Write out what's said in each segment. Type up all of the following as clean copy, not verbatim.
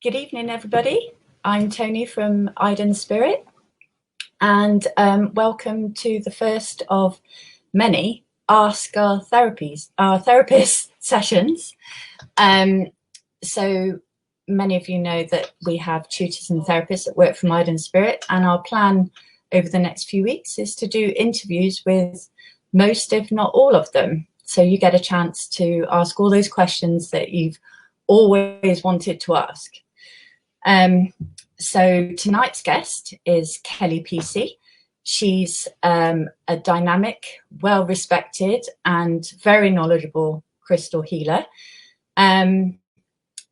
Good evening, everybody. I'm Toni from Idun Spirit, and welcome to the first of many Ask Our Therapist sessions. So many of you know that we have tutors and therapists that work from Idun Spirit, and our plan over the next few weeks is to do interviews with most, if not all of them. So you get a chance to ask all those questions that you've always wanted to ask. So tonight's guest is Kelly Peacey. She's a dynamic, well-respected and very knowledgeable crystal healer.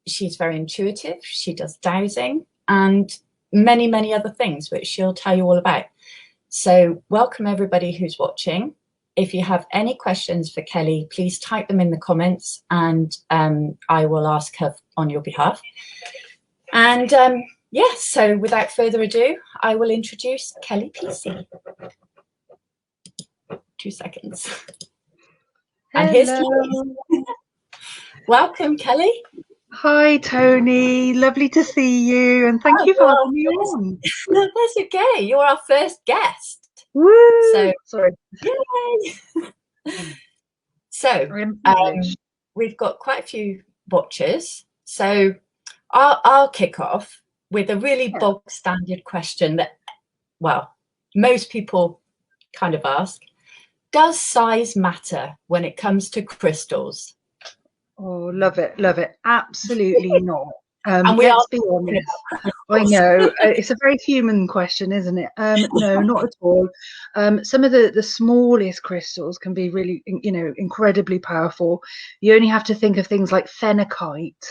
She's very intuitive. She does dowsing and many, many other things, which she'll tell you all about. So welcome everybody who's watching. If you have any questions for Kelly, please type them in the comments and I will ask her on your behalf. And yes, so without further ado, I will introduce Kelly Peacey. 2 seconds. And here's Kelly. Welcome, Kelly. Hi, Toni. Lovely to see you, and thank you for having me on. That's okay. You're our first guest. Woo! So, sorry. Yay! So, we've got quite a few watchers. So, I'll kick off with a really bog standard question that, well, most people kind of ask. Does size matter when it comes to crystals? Oh, love it, love it. Absolutely not. And let's be honest. I know it's a very human question, isn't it? No, not at all. Some of the smallest crystals can be really, incredibly powerful. You only have to think of things like phenakite,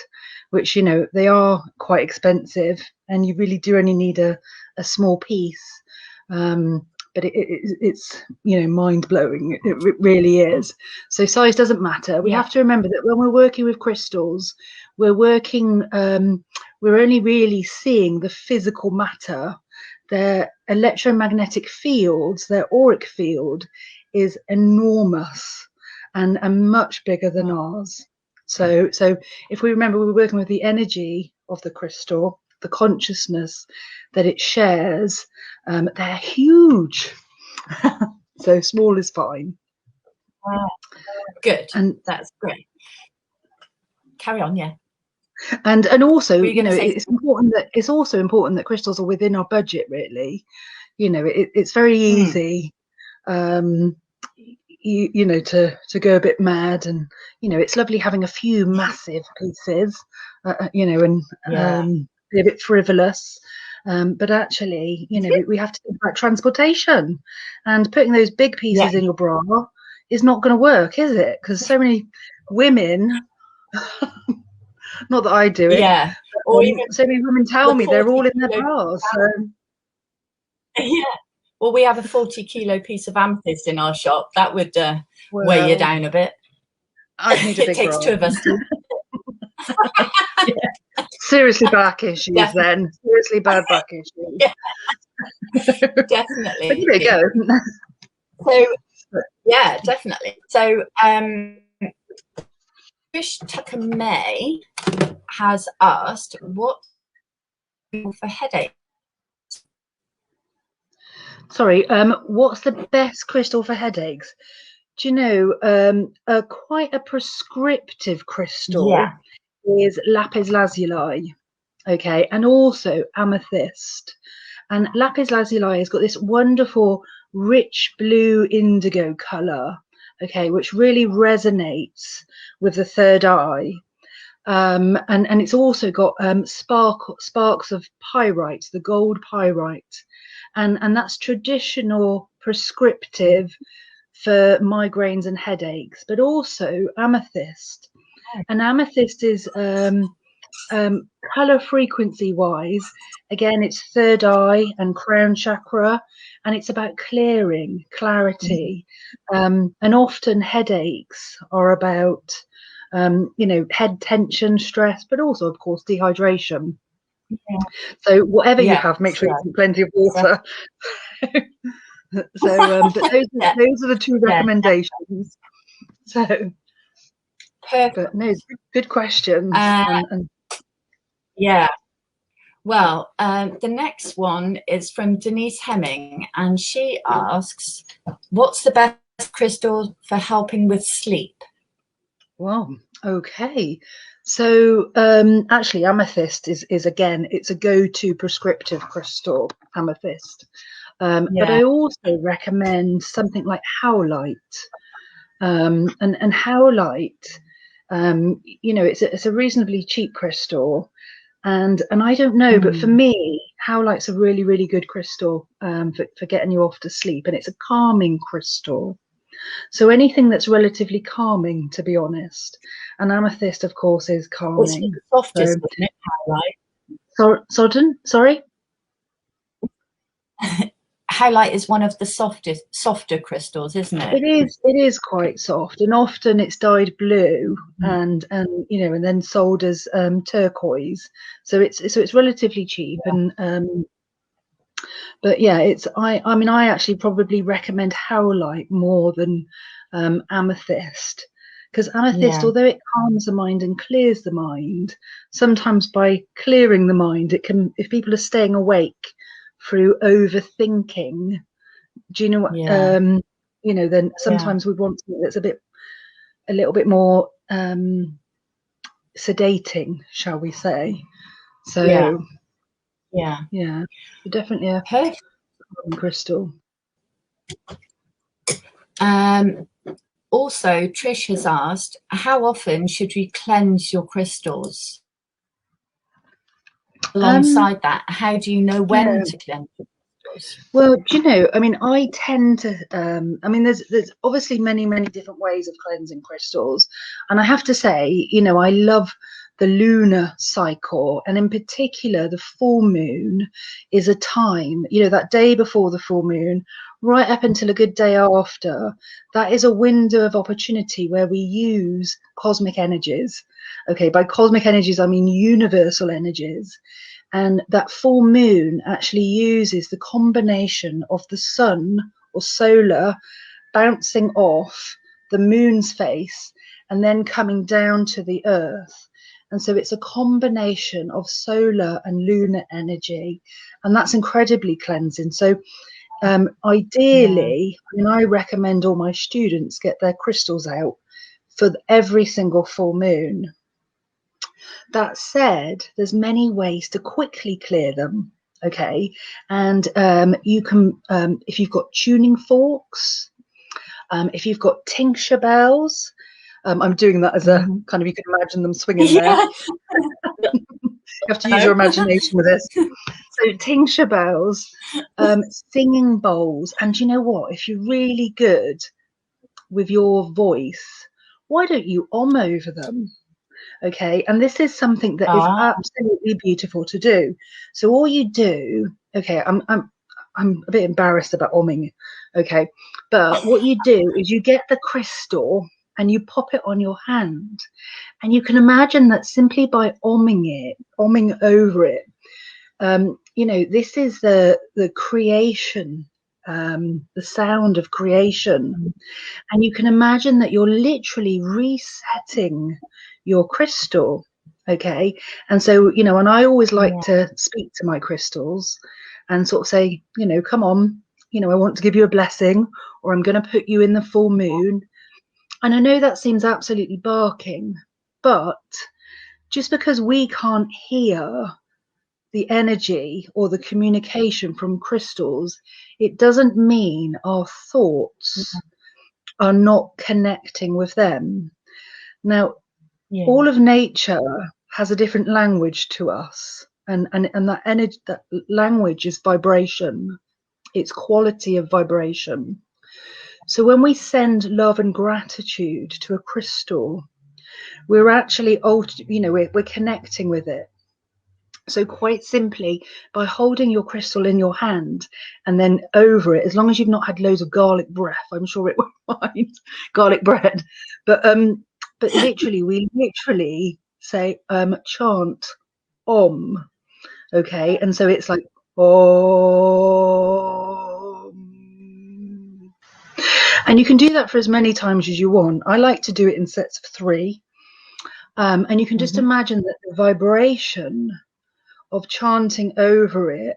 which, they are quite expensive, and you really do only need a small piece. But it's mind-blowing. It really is. So size doesn't matter. We have to remember that when we're working with crystals, we're only really seeing the physical matter. Their electromagnetic fields, their auric field is enormous and much bigger than ours. So if we remember, we're working with the energy of the crystal, the consciousness that it shares. They're huge. So small is fine. Good. And that's great. Carry on. Yeah. And also, it's also important that crystals are within our budget, really. It's very easy to go a bit mad, and it's lovely having a few massive pieces, and be a bit frivolous. But actually, we have to think about transportation, and putting those big pieces in your bra is not going to work, is it? Because so many women, not that I do it, or even so many women tell me they're all in their bras. So. Yeah. Well, we have a 40-kilo piece of amethyst in our shop. That would weigh you down a bit. I need a big It takes bra. 2 of us to. Seriously back issues then. Seriously bad back issues. Yeah. Definitely. But there you go. So yeah, definitely. So Trish Tucker May has asked what for headache. Sorry, what's the best crystal for headaches? Do you know, quite a prescriptive crystal is lapis lazuli, okay, and also amethyst. And lapis lazuli has got this wonderful rich blue indigo color, okay, which really resonates with the third eye. And it's also got sparks of pyrite, the gold pyrite, and that's traditional prescriptive for migraines and headaches, but also amethyst. And amethyst is color frequency wise, again, it's third eye and crown chakra, and it's about clearing, clarity. And often headaches are about head tension, stress, but also of course dehydration. So whatever you have, make sure you drink plenty of water. So but those are the 2 recommendations. So perfect. But no, good questions. Yeah, Well, the next one is from Denise Hemming, and she asks, what's the best crystal for helping with sleep? Well, okay. So actually amethyst is again, it's a go-to prescriptive crystal, amethyst. But I also recommend something like howlite. And howlite, you know, it's a reasonably cheap crystal. And I don't know, but for me, howlite's a really, really good crystal for getting you off to sleep. And it's a calming crystal. So anything that's relatively calming, to be honest. And amethyst, of course, is calming. It's the softest, isn't it, howlite? Sorry? Howlite is one of the softer crystals, isn't it? It is quite soft, and often it's dyed blue and you know, and then sold as turquoise. So it's relatively cheap, and but yeah, I mean, I actually probably recommend howlite more than amethyst, because amethyst, although it calms the mind and clears the mind, sometimes by clearing the mind, it can, if people are staying awake through overthinking, do you know what, you know, then sometimes we want something that's a little bit more sedating, shall we say. So yeah, definitely a crystal. Also, Trish has asked, how often should we cleanse your crystals? Alongside that, how do you know when to cleanse your crystals? Well, do you know, I mean, I tend to, I mean, there's obviously many, many different ways of cleansing crystals. And I have to say, you know, I love the lunar cycle, and in particular, the full moon is a time, you know, that day before the full moon, right up until a good day after, that is a window of opportunity where we use cosmic energies. Okay, by cosmic energies, I mean universal energies. And that full moon actually uses the combination of the sun or solar bouncing off the moon's face and then coming down to the earth. And so it's a combination of solar and lunar energy, and that's incredibly cleansing. So ideally, I mean, I recommend all my students get their crystals out for every single full moon. That said, there's many ways to quickly clear them. Okay, and you can, if you've got tuning forks, if you've got tincture bells, I'm doing that as a kind of, you can imagine them swinging there. You have to use your imagination with this. So tincture bells, singing bowls, and you know what? If you're really good with your voice, why don't you over them? Okay, and this is something that is absolutely beautiful to do. So all you do, okay, I'm a bit embarrassed about omming, okay, but what you do is you get the crystal and you pop it on your hand, and you can imagine that simply by omming over it, you know, this is the creation, the sound of creation, and you can imagine that you're literally resetting your crystal. Okay, and so, you know, and I always like to speak to my crystals and sort of say, you know, come on, you know, I want to give you a blessing, or I'm going to put you in the full moon. And I know that seems absolutely barking, but just because we can't hear the energy or the communication from crystals, it doesn't mean our thoughts are not connecting with them. Now, all of nature has a different language to us, and that energy, that language is vibration. It's quality of vibration. So when we send love and gratitude to a crystal, we're actually, you know, we're connecting with it. So quite simply, by holding your crystal in your hand and then over it, as long as you've not had loads of garlic breath, I'm sure it won't mind garlic bread. But literally, we literally say chant Om. Okay, and so it's like Om. And you can do that for as many times as you want. I like to do it in sets of 3. And you can just imagine that the vibration of chanting over it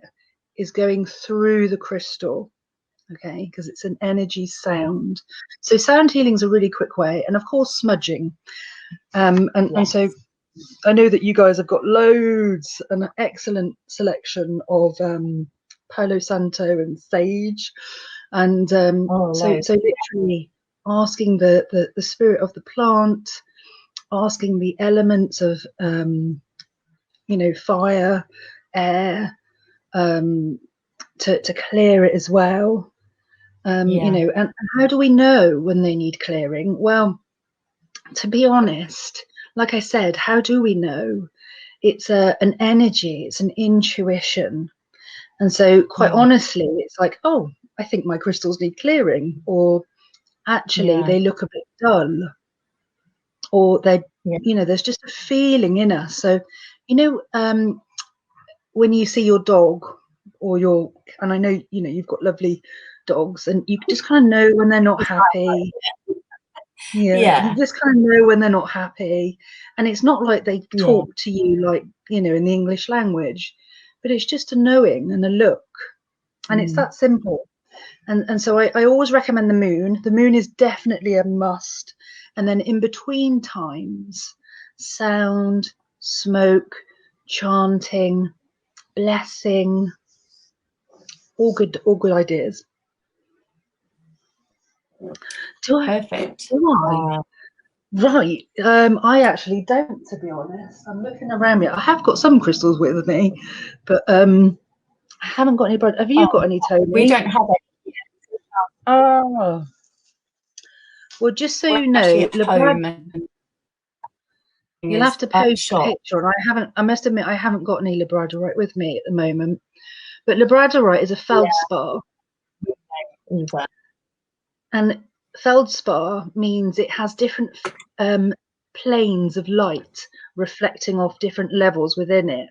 is going through the crystal, okay, because it's an energy sound. So sound healing is a really quick way, and of course smudging. And so I know that you guys have got loads, an excellent selection of Palo Santo and sage, and so literally asking the spirit of the plant, asking the elements of fire, air, to clear it as well. And how do we know when they need clearing? Well, to be honest, like I said, how do we know? It's an energy, it's an intuition. And so quite honestly, it's like, oh, I think my crystals need clearing, or actually they look a bit dull, or they, there's just a feeling in us. So, when you see your dog or and I know, you've got lovely dogs, and you just kind of know when they're not happy. You just kind of know when they're not happy, and it's not like they talk to you like, in the English language, but it's just a knowing and a look, and it's that simple. And so I always recommend the moon. The moon is definitely a must. And then in between times, sound, smoke, chanting, blessing, all good ideas. Perfect. Right. I actually don't, to be honest. I'm looking around me. I have got some crystals with me, but I haven't got any. Have you got any, Toni? We don't have any. Oh. Well, just so you know, you'll have to post a picture. And I must admit, I haven't got any labradorite with me at the moment. But labradorite is a feldspar. And feldspar means it has different planes of light reflecting off different levels within it.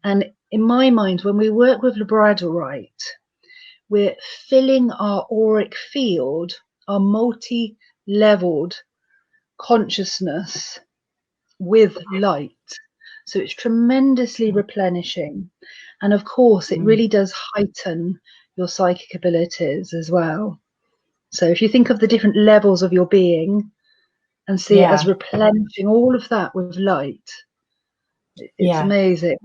And in my mind, when we work with labradorite, we're filling our auric field, our multi-leveled consciousness, with light. So it's tremendously replenishing. And of course, it really does heighten your psychic abilities as well. So if you think of the different levels of your being and see it as replenishing all of that with light, it's amazing.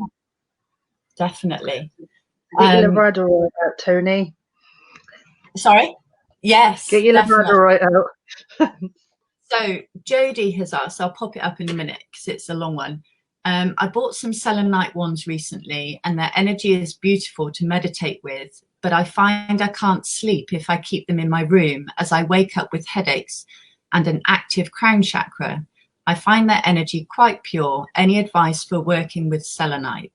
Definitely. Get your labradorite out, Toni. Sorry? Yes. Get your labradorite out. So Jodie has asked, I'll pop it up in a minute because it's a long one. I bought some selenite ones recently, and their energy is beautiful to meditate with, but I find I can't sleep if I keep them in my room, as I wake up with headaches and an active crown chakra. I find their energy quite pure. Any advice for working with selenite?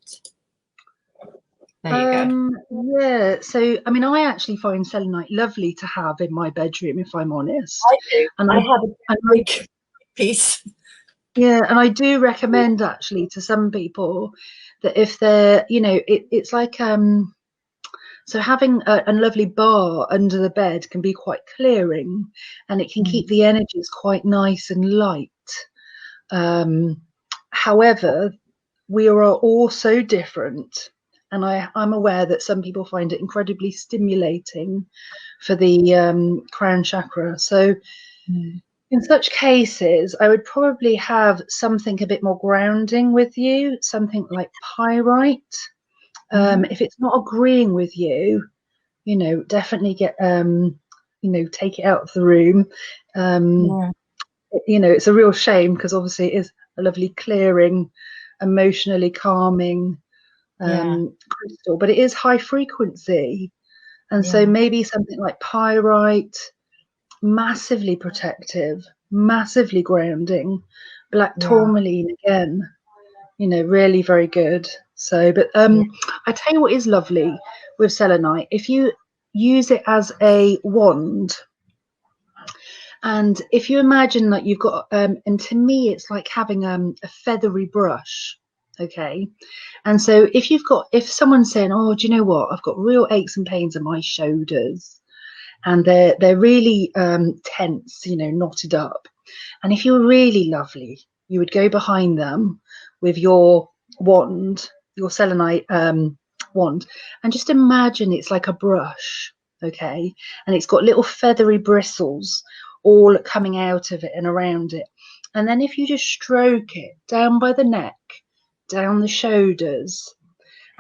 There you go. Yeah, so I mean, I actually find selenite lovely to have in my bedroom, if I'm honest. I do. And I have a big piece. Yeah, and I do recommend actually to some people that if they're, it's like so having a lovely bar under the bed can be quite clearing, and it can keep the energies quite nice and light. However, we are all so different, and I'm aware that some people find it incredibly stimulating for the crown chakra. So in such cases, I would probably have something a bit more grounding with you, something like pyrite. If it's not agreeing with you, definitely get, take it out of the room. It's a real shame because obviously it is a lovely clearing, emotionally calming crystal, but it is high frequency. And so maybe something like pyrite, massively protective, massively grounding. Black tourmaline again, really very good. So, but I tell you what is lovely with selenite, if you use it as a wand, and if you imagine that you've got and to me it's like having a feathery brush, okay, and so if someone's saying, oh, do you know what, I've got real aches and pains in my shoulders, and they're really tense, knotted up, and if you're really lovely, you would go behind them with your wand your selenite wand, and just imagine it's like a brush, okay, and it's got little feathery bristles all coming out of it and around it. And then if you just stroke it down by the neck, down the shoulders,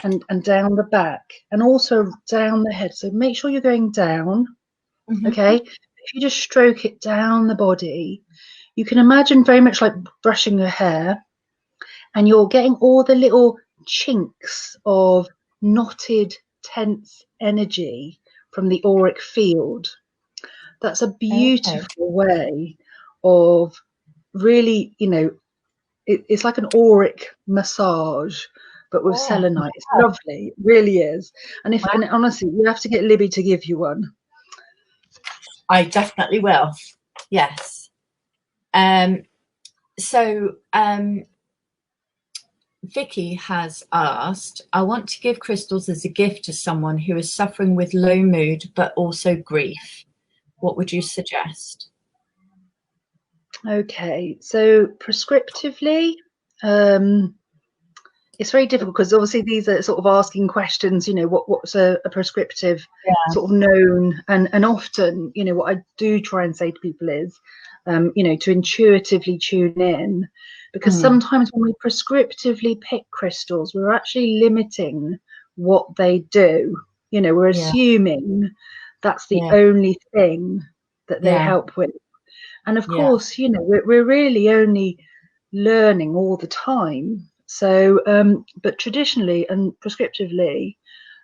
and down the back, and also down the head. So make sure you're going down, okay? If you just stroke it down the body, you can imagine very much like brushing your hair, and you're getting all the little chinks of knotted, tense energy from the auric field. That's a beautiful way of really, you know, it's like an auric massage, but with selenite. It's lovely, it really is. And and honestly, you have to get Libby to give you one. I definitely will. Yes. Vicky has asked, I want to give crystals as a gift to someone who is suffering with low mood but also grief. What would you suggest? Okay, so prescriptively, it's very difficult because obviously these are sort of asking questions, you know, what's a prescriptive sort of known, and often, you know, what I do try and say to people is, you know, to intuitively tune in, because sometimes when we prescriptively pick crystals, we're actually limiting what they do. You know, we're assuming that's the only thing that they help with. And of course, you know, we're really only learning all the time. So, but traditionally and prescriptively,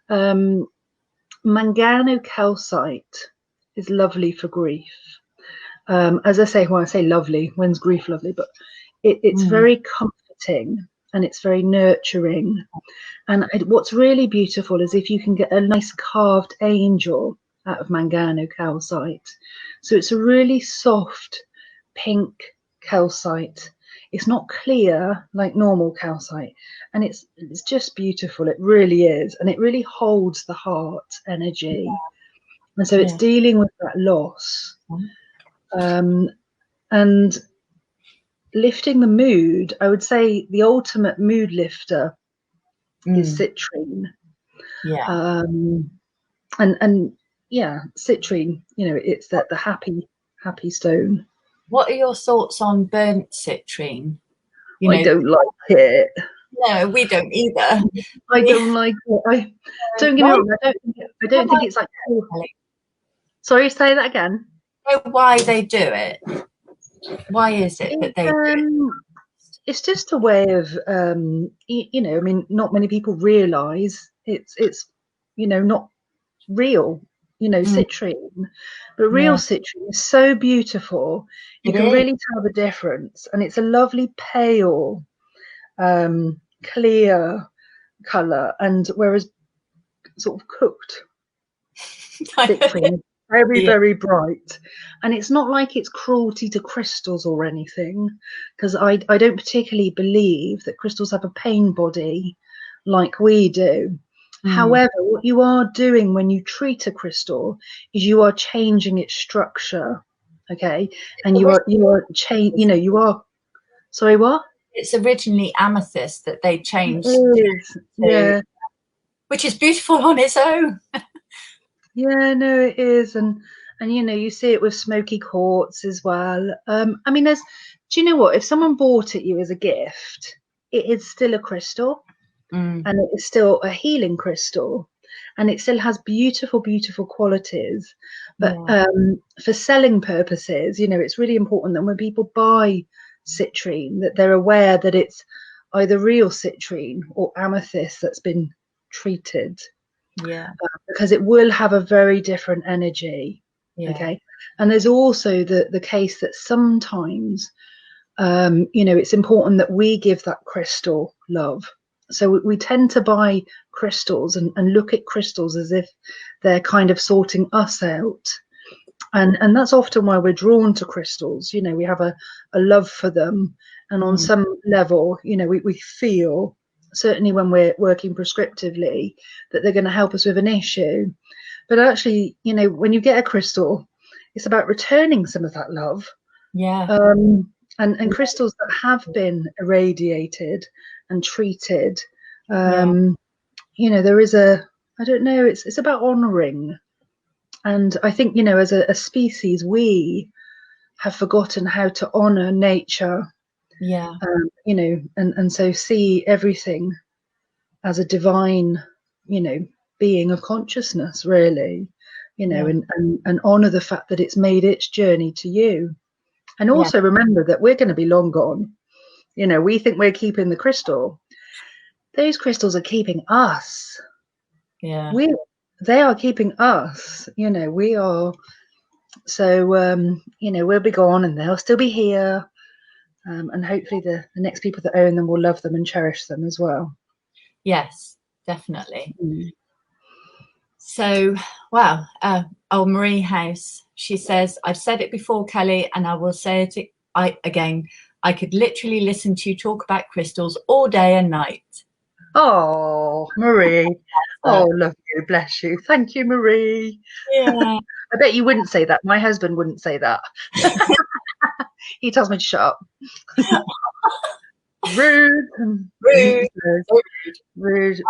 manganocalcite is lovely for grief. As I say, when I say lovely, when's grief lovely? But it's very comforting and it's very nurturing. And what's really beautiful is if you can get a nice carved angel out of manganocalcite. So it's a really soft pink calcite. It's not clear like normal calcite, and it's just beautiful. It really is, and it really holds the heart energy. And so it's dealing with that loss, and lifting the mood. I would say the ultimate mood lifter is citrine. And citrine, you know, it's that the happy stone. What are your thoughts on burnt citrine? I don't like it. No, we don't either. I don't like it. Don't get me wrong. I don't think it's like. Sorry, say that again. Why they do it? Why is it that they do it? It's just a way of, you know, I mean, not many people realise it's you know, not real, you know, citrine, but real citrine is so beautiful. You can really tell the difference, and it's a lovely pale, clear colour, and whereas sort of cooked citrine is very, very bright. And it's not like it's cruelty to crystals or anything, because I don't particularly believe that crystals have a pain body like we do. However, what you are doing when you treat a crystal is you are changing its structure, okay? And you are you know, you are. Sorry, what? It's originally amethyst that they changed. Which is beautiful on its own. Yeah, no, it is, and you know, you see it with smoky quartz as well. I mean, do you know what? If someone bought it you as a gift, it is still a crystal. And it is still a healing crystal, and it still has beautiful, beautiful qualities. But for selling purposes, you know, it's really important that when people buy citrine, that they're aware that it's either real citrine or amethyst that's been treated. Because it will have a very different energy. Okay. And there's also the case that sometimes, you know, it's important that we give that crystal love. So we tend to buy crystals and look at crystals as if they're kind of sorting us out. And that's often why we're drawn to crystals. You know, we have a love for them. And on some level, you know, we feel, certainly when we're working prescriptively, that they're going to help us with an issue. But actually, you know, when you get a crystal, it's about returning some of that love. And crystals that have been irradiated and treated, You know, there is a, I don't know, it's about honoring. And I think, you know, as a species, we have forgotten how to honor nature. Yeah. You know, and so see everything as a divine, you know, being of consciousness, really, you know, and honor the fact that it's made its journey to you. And also remember that we're going to be long gone. You know, we think we're keeping the crystal. Those crystals are keeping us. Yeah. They are keeping us. You know, we are. So, you know, we'll be gone and they'll still be here. And hopefully the next people that own them will love them and cherish them as well. Yes, definitely. So, wow. Marie House, she says, I've said it before, Kelly, and I will say it again. I could literally listen to you talk about crystals all day and night. Oh, Marie. Oh, love you. Bless you. Thank you, Marie. Yeah. I bet you wouldn't say that. My husband wouldn't say that. He tells me to shut up. Rude. Rude. Rude.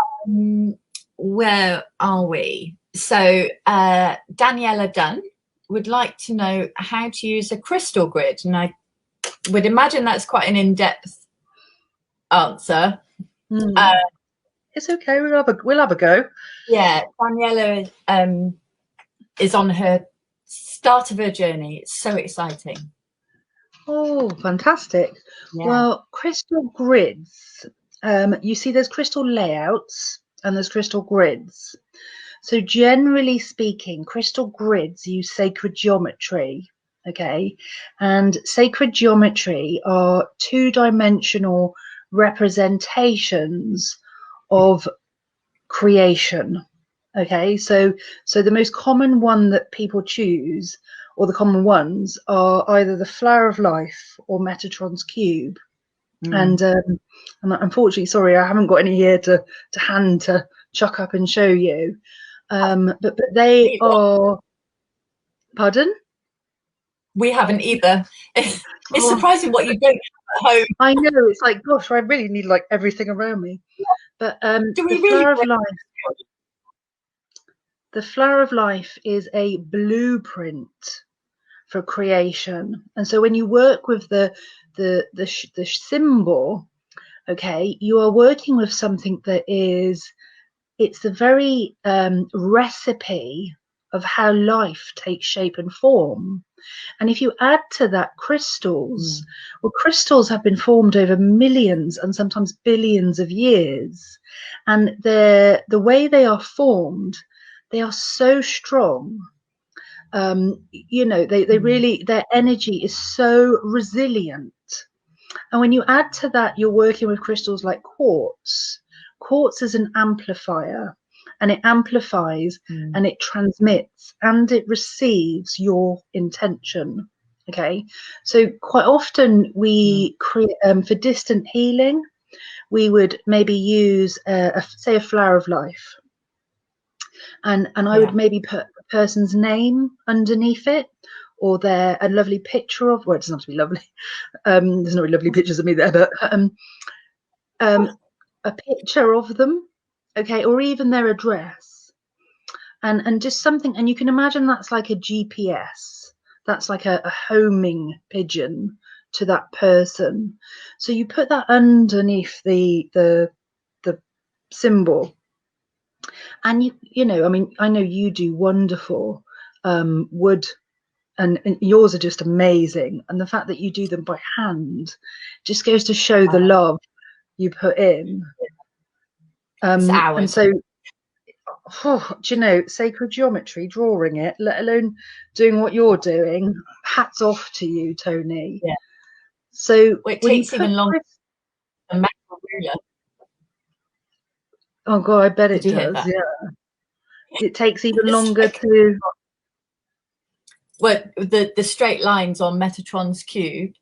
Where are we? So Daniela Dunn would like to know how to use a crystal grid. And I would imagine that's quite an in-depth answer. It's okay. We'll have a go. Yeah, Daniela is on her start of her journey. It's so exciting. Oh, fantastic. Yeah. Well, crystal grids, you see there's crystal layouts and there's crystal grids. So generally speaking, crystal grids use sacred geometry, okay? And sacred geometry are two-dimensional representations of creation, okay? So the most common one that people choose, or the common ones, are either the flower of life or Metatron's cube. And unfortunately, sorry, I haven't got any here to hand to chuck up and show you. But they are. Pardon? We haven't either. It's surprising what you don't have at home. I know, it's like, gosh, I really need like everything around me. But the flower of life is a blueprint for creation. And so when you work with the symbol, okay, you are working with something that it's the very recipe of how life takes shape and form. And if you add to that crystals, well, crystals have been formed over millions and sometimes billions of years. And the way they are formed, they are so strong. You know, they really, their energy is so resilient. And when you add to that, you're working with crystals like quartz. Quartz is an amplifier, and it amplifies and it transmits and it receives your intention. Okay, so quite often we create for distant healing, we would maybe use say a flower of life, and I would maybe put a person's name underneath it, or a lovely picture of, well, it doesn't have to be lovely. There's no lovely pictures of me there, but a picture of them, okay, or even their address, and just something, and you can imagine that's like a GPS, that's like a homing pigeon to that person. So you put that underneath the symbol, and you know, I mean, I know you do wonderful wood, and yours are just amazing, and the fact that you do them by hand just goes to show the love you put in. And so, do you know, sacred geometry, drawing it, let alone doing what you're doing, hats off to you, Toni. Yeah. So it takes even longer. A metal ruler. Oh god, I bet it does. Yeah, it takes even longer to. Well, the straight lines on Metatron's cube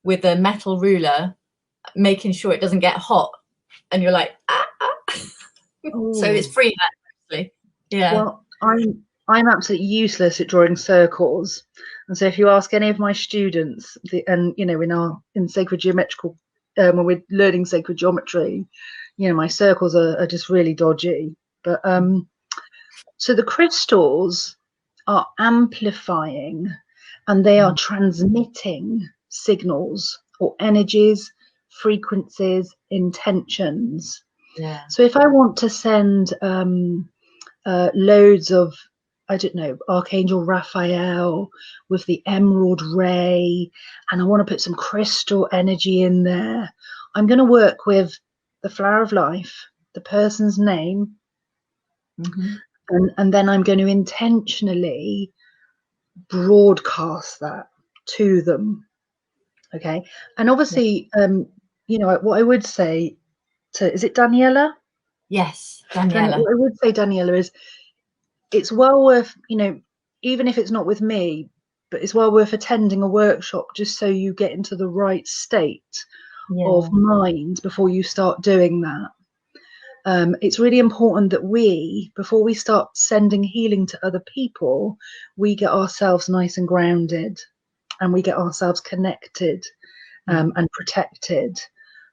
with a metal ruler, making sure it doesn't get hot, and you're like, So it's free actually. Yeah. Well, I'm absolutely useless at drawing circles, and so if you ask any of my students, and you know, in sacred geometrical, when we're learning sacred geometry, my circles are just really dodgy. But so the crystals are amplifying, and they are transmitting signals or energies, frequencies, intentions. Yeah. So if I want to send loads of, I don't know, Archangel Raphael with the emerald ray, and I want to put some crystal energy in there, I'm going to work with the flower of life, the person's name, and then I'm going to intentionally broadcast that to them. Okay. And obviously, what I would say to, is it Daniela? Yes, Daniela. What I would say, Daniela, is it's well worth, even if it's not with me, but it's well worth attending a workshop just so you get into the right state of mind before you start doing that. It's really important that before we start sending healing to other people, we get ourselves nice and grounded, and we get ourselves connected and protected.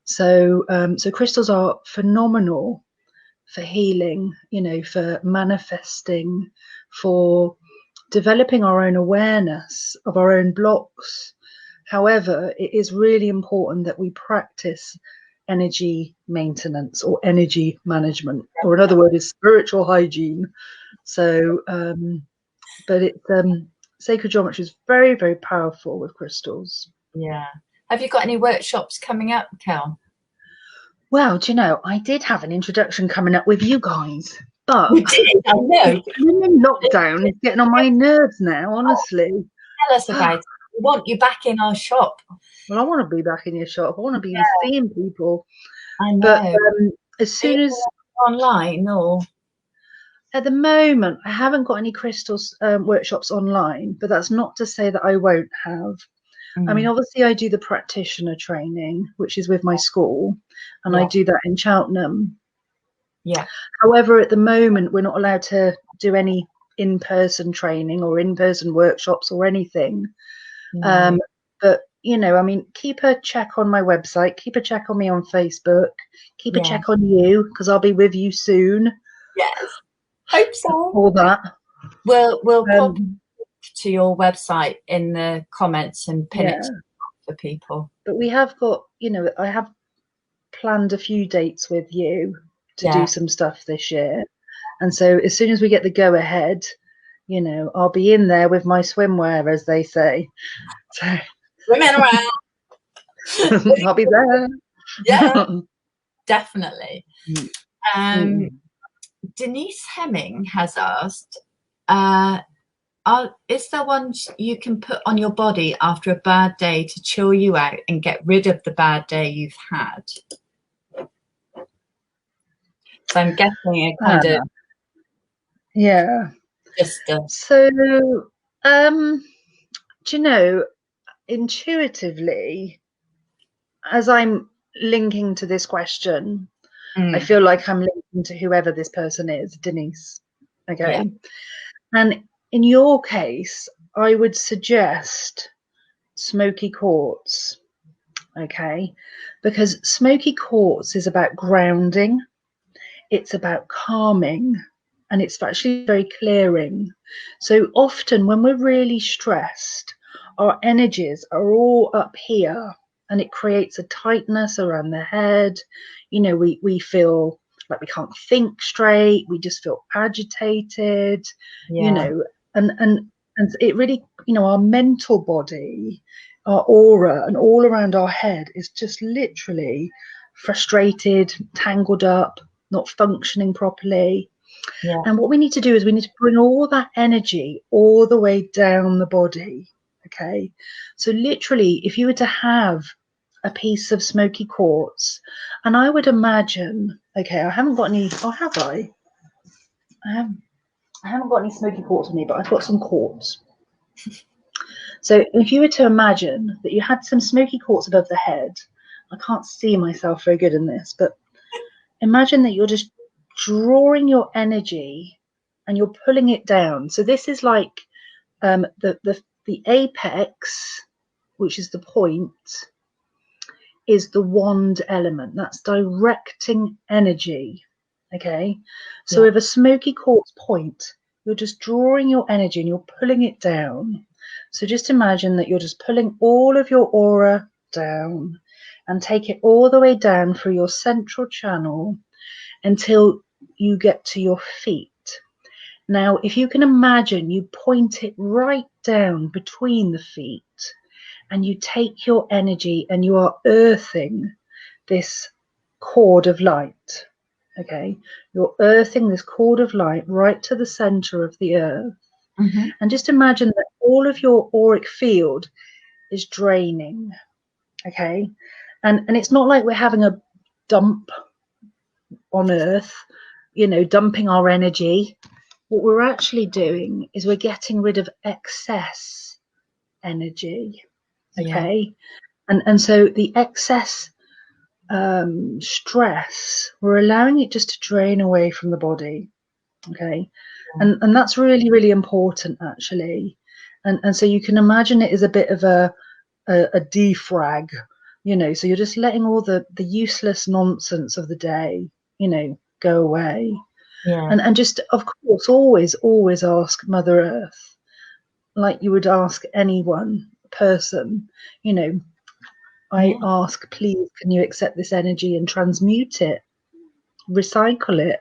So crystals are phenomenal for healing, for manifesting, for developing our own awareness of our own blocks. However, it is really important that we practice energy maintenance or energy management, or another word is spiritual hygiene. So, but sacred geometry is very, very powerful with crystals. Yeah. Have you got any workshops coming up, Kel? Well, do you know, I did have an introduction coming up with you guys, but You did, I know. in lockdown, it's getting on my nerves now, honestly. Tell us about it. We want you back in our shop. Well, I want to be back in your shop. I want to be seeing people. I know. But as soon as online, or at the moment, I haven't got any crystals workshops online, but that's not to say that I won't have. I mean, obviously, I do the practitioner training, which is with my school, and I do that in Cheltenham. Yeah. However, at the moment, we're not allowed to do any in-person training or in-person workshops or anything. But, I mean, keep a check on my website, keep a check on me on Facebook, keep a check on you, because I'll be with you soon. Yes. Hope so. All that. We'll pop to your website in the comments and pin it for people. But we have got, I have planned a few dates with you to do some stuff this year. And so as soon as we get the go ahead, I'll be in there with my swimwear, as they say. So women around. I'll be there. Yeah, definitely. Denise Hemming has asked, is there one you can put on your body after a bad day to chill you out and get rid of the bad day you've had? So I'm guessing it kind of. Yeah. Just so, do you know, intuitively, as I'm linking to this question, I feel like I'm linking to whoever this person is, Denise. Okay. And in your case, I would suggest smoky quartz. Okay. Because smoky quartz is about grounding, it's about calming, and it's actually very clearing. So often when we're really stressed, our energies are all up here, and it creates a tightness around the head. We feel like we can't think straight, we just feel agitated, and it really, our mental body, our aura, and all around our head is just literally frustrated, tangled up, not functioning properly. And what we need to do is we need to bring all that energy all the way down the body. Okay, so literally, if you were to have a piece of smoky quartz, and I would imagine, okay, I haven't got any, or have I? I haven't got any smoky quartz with me, but I've got some quartz. So if you were to imagine that you had some smoky quartz above the head, I can't see myself very good in this, but imagine that you're just drawing your energy and you're pulling it down. So this is like the apex, which is the point, is the wand element. That's directing energy. Okay, so with a smoky quartz point, you're just drawing your energy and you're pulling it down. So just imagine that you're just pulling all of your aura down and take it all the way down through your central channel until you get to your feet. Now, if you can imagine, you point it right down between the feet and you take your energy and you are earthing this cord of light. Okay, you're earthing this cord of light right to the center of the earth. Mm-hmm. And just imagine that all of your auric field is draining. Okay, and it's not like we're having a dump on earth, you know, dumping our energy. What we're actually doing is we're getting rid of excess energy. Okay, and so the excess stress, we're allowing it just to drain away from the body. Okay, and that's really, really important actually. And so you can imagine it as a bit of a defrag, you know, so you're just letting all the useless nonsense of the day, you know, go away. And just, of course, always ask Mother Earth, like you would ask anyone, person, you know, I ask, please, can you accept this energy and transmute it, recycle it?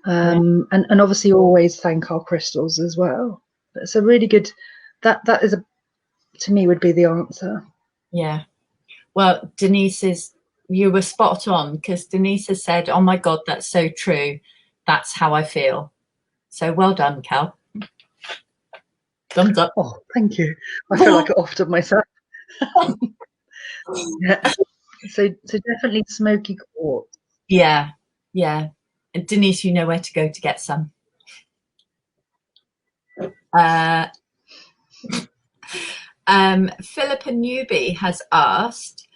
And obviously always thank our crystals as well. It's a really good, that is, to me, would be the answer. Yeah. Well, you were spot on, because Denise has said, oh my God, that's so true. That's how I feel. So well done, Cal. Thumbs up. Oh, thank you. I feel like I offered myself. Yeah. So definitely smoky quartz. Yeah. And Denise, you know where to go to get some. Philippa Newby has asked,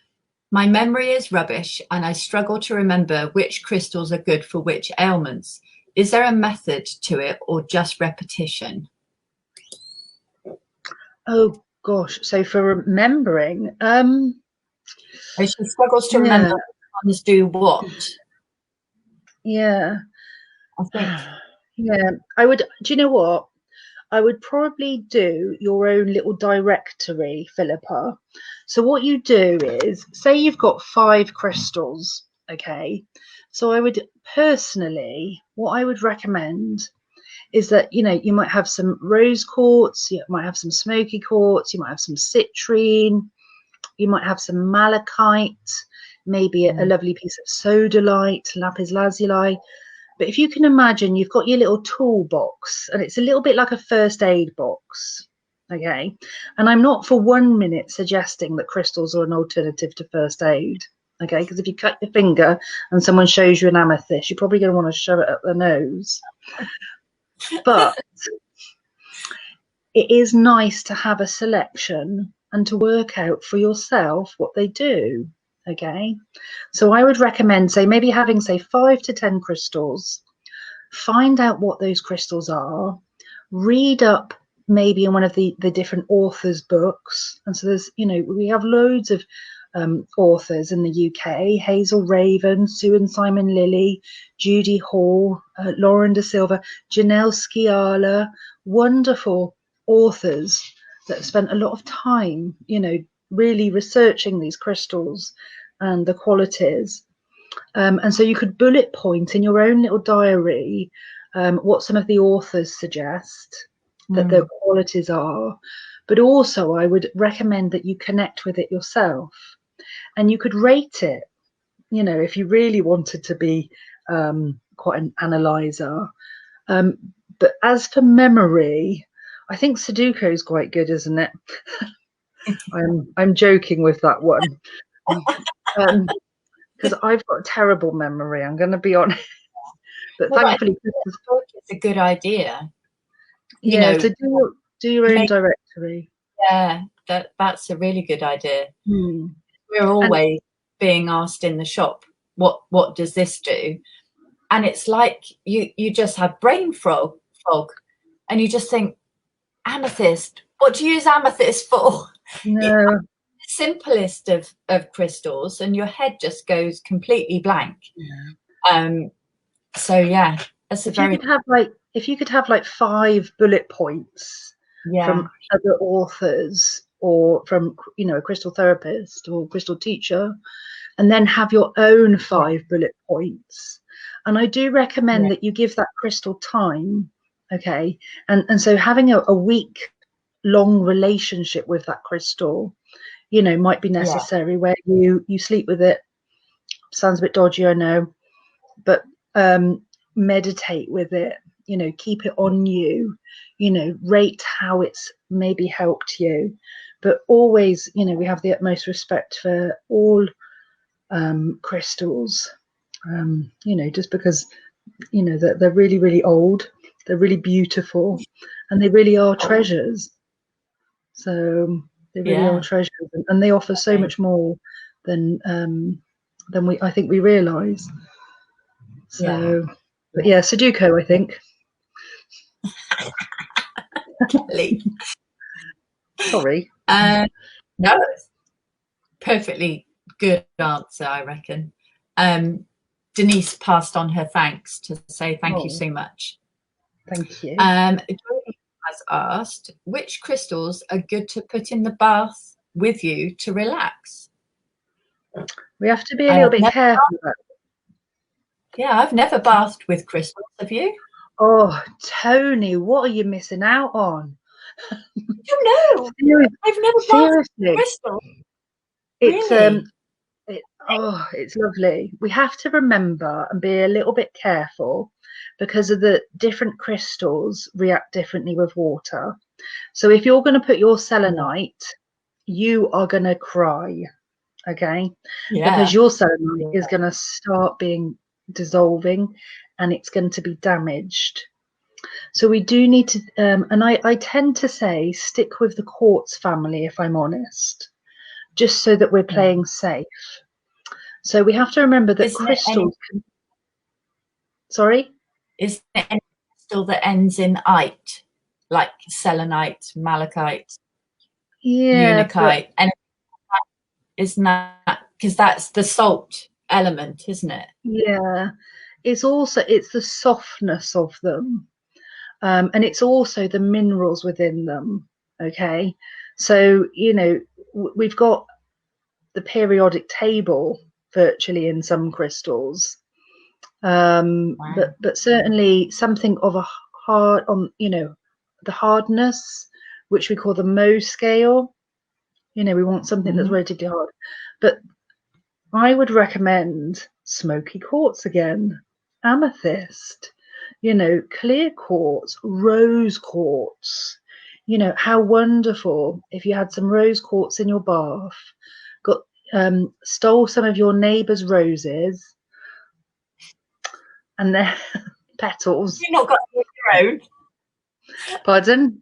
my memory is rubbish and I struggle to remember which crystals are good for which ailments. Is there a method to it or just repetition? Oh gosh, so for remembering, she struggles to remember which ones do what. Yeah, I think. Yeah, I would. Do you know what? I would probably do your own little directory, Philippa. So what you do is, say you've got 5 crystals, okay? So I would personally, what I would recommend is that, you know, you might have some rose quartz, you might have some smoky quartz, you might have some citrine, you might have some malachite, maybe a lovely piece of sodalite, lapis lazuli. But if you can imagine, you've got your little toolbox and it's a little bit like a first aid box. Okay. And I'm not for 1 minute suggesting that crystals are an alternative to first aid. Okay. Because if you cut your finger and someone shows you an amethyst, you're probably going to want to shove it up their nose. But it is nice to have a selection and to work out for yourself what they do. Okay, so I would recommend, say, maybe having, say, 5 to 10 crystals. Find out what those crystals are. Read up maybe in one of the different authors' books. And so there's, you know, we have loads of authors in the UK: Hazel Raven, Sue and Simon Lilly, Judy Hall, Lauren De Silva, Janelle Sciala, wonderful authors that have spent a lot of time, you know, really researching these crystals and the qualities. And so you could bullet point in your own little diary what some of the authors suggest that their qualities are. But also I would recommend that you connect with it yourself. And you could rate it, you know, if you really wanted to be quite an analyzer. But as for memory, I think Sudoku is quite good, isn't it? I'm joking with that one. Because I've got a terrible memory, I'm going to be honest. But thankfully, it's a good idea. You know, to do your own directory. Yeah, that's a really good idea. We're always being asked in the shop, what does this do? And it's like you just have brain fog, and you just think, amethyst, what do you use amethyst for? No. It's simplest of crystals, and your head just goes completely blank. So yeah, that's if you could have like 5 bullet points from other authors, or from, you know, a crystal therapist or crystal teacher, and then have your own 5 bullet points. And I do recommend that you give that crystal time, okay? And so having a week long relationship with that crystal, you know, might be necessary, where you sleep with it. Sounds a bit dodgy, I know, but meditate with it, you know, keep it on you, you know, rate how it's maybe helped you. But always, you know, we have the utmost respect for all crystals, you know, just because, you know, they're really, really old, they're really beautiful, and they really are treasures. So they really are treasures, and they offer so much more than I think we realize. So but yeah, Sudoku, I think. Sorry. No, perfectly good answer, I reckon. Denise passed on her thanks to say thank you so much. Thank you. Has asked, which crystals are good to put in the bath with you to relax? We have to be a little bit careful. Yeah, I've never bathed with crystals. Have you? Oh, Toni, what are you missing out on? I don't know. I've never bathed with crystals. It's really? it's lovely. We have to remember and be a little bit careful, because of the different crystals react differently with water. So if you're going to put your selenite, you are going to cry, okay? Because your selenite is going to start being dissolving, and it's going to be damaged. So we do need to, and I tend to say stick with the quartz family, if I'm honest, just so that we're playing safe. So we have to remember that crystals. Sorry? Is there any crystal that ends in "ite", like selenite, malachite, unakite? And isn't that because that's the salt element, isn't it? Yeah, it's the softness of them, and it's also the minerals within them. Okay, so you know, we've got the periodic table virtually in some crystals, but certainly something of a hard, on, you know, the hardness, which we call the Mohs scale. You know, we want something that's relatively hard. But I would recommend smoky quartz again, amethyst, you know, clear quartz, rose quartz. You know, how wonderful if you had some rose quartz in your bath, got stole some of your neighbour's roses and their petals. You've not got any of your own? Pardon?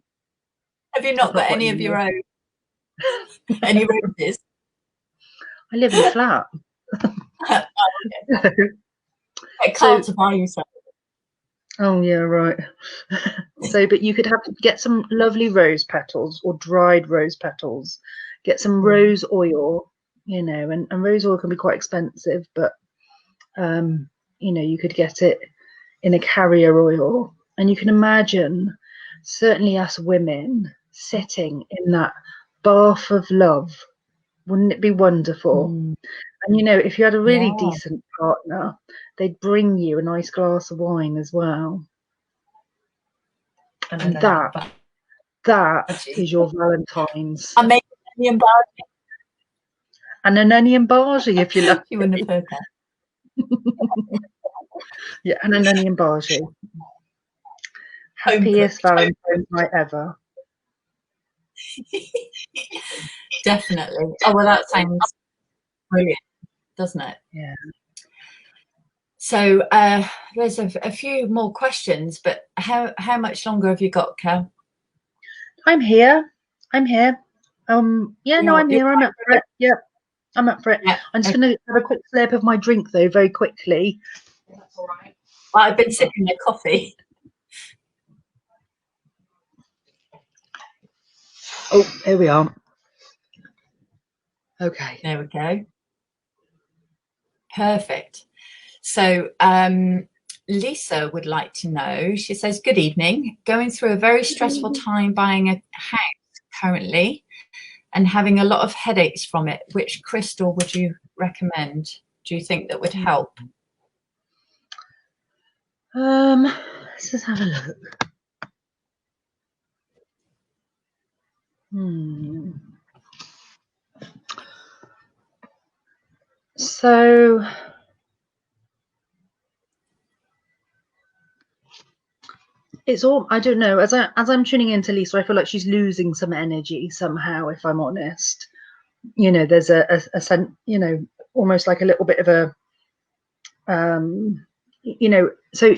Have you not got any of your own? Any roses? I live in a flat. I can't buy you some. Oh yeah, right. So, but you could get some lovely rose petals or dried rose petals. Get some rose oil, you know, and rose oil can be quite expensive, but you know, you could get it in a carrier oil, and you can imagine, certainly us women, sitting in that bath of love. Wouldn't it be wonderful? And you know, if you had a really decent partner, they'd bring you a nice glass of wine as well. And that is your Valentine's. I make an onion bhaji. And an onion bhaji, if you like. You wouldn't have heard that. Yeah, and an onion bhaji. Happiest Valentine's night ever. Definitely. Oh well, that sounds brilliant, doesn't it? Yeah. So there's a few more questions, but how much longer have you got, Cal? I'm here. I'm here. Yeah, no, I'm here. I'm up for it. Yep, I'm up for it. Yeah, I'm just going to have a quick slurp of my drink, though, very quickly. That's all right. Well, I've been sipping the coffee. Oh, here we are. Okay. There we go. Perfect. So Lisa would like to know, she says, good evening, going through a very stressful time buying a house currently and having a lot of headaches from it. Which crystal would you recommend? Do you think that would help? Let's just have a look. So it's all, I don't know, as I'm tuning into Lisa, I feel like she's losing some energy somehow, if I'm honest. You know, there's a sense, you know, almost like a little bit of a you know, so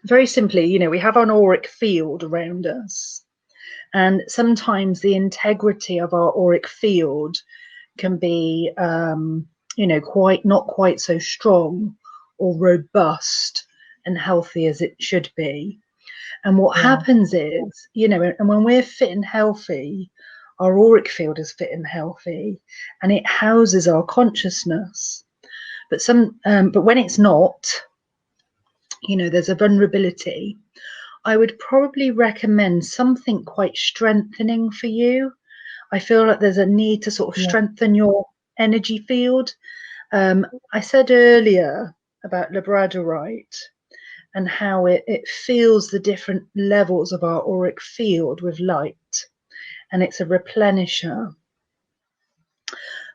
very simply, you know, we have an auric field around us, and sometimes the integrity of our auric field can be you know, not quite so strong or robust and healthy as it should be. And what happens is, you know, and when we're fit and healthy, our auric field is fit and healthy, and it houses our consciousness. But when it's not, you know, there's a vulnerability. I would probably recommend something quite strengthening for you. I feel like there's a need to sort of strengthen your energy field. I said earlier about labradorite and how it feels the different levels of our auric field with light, and it's a replenisher.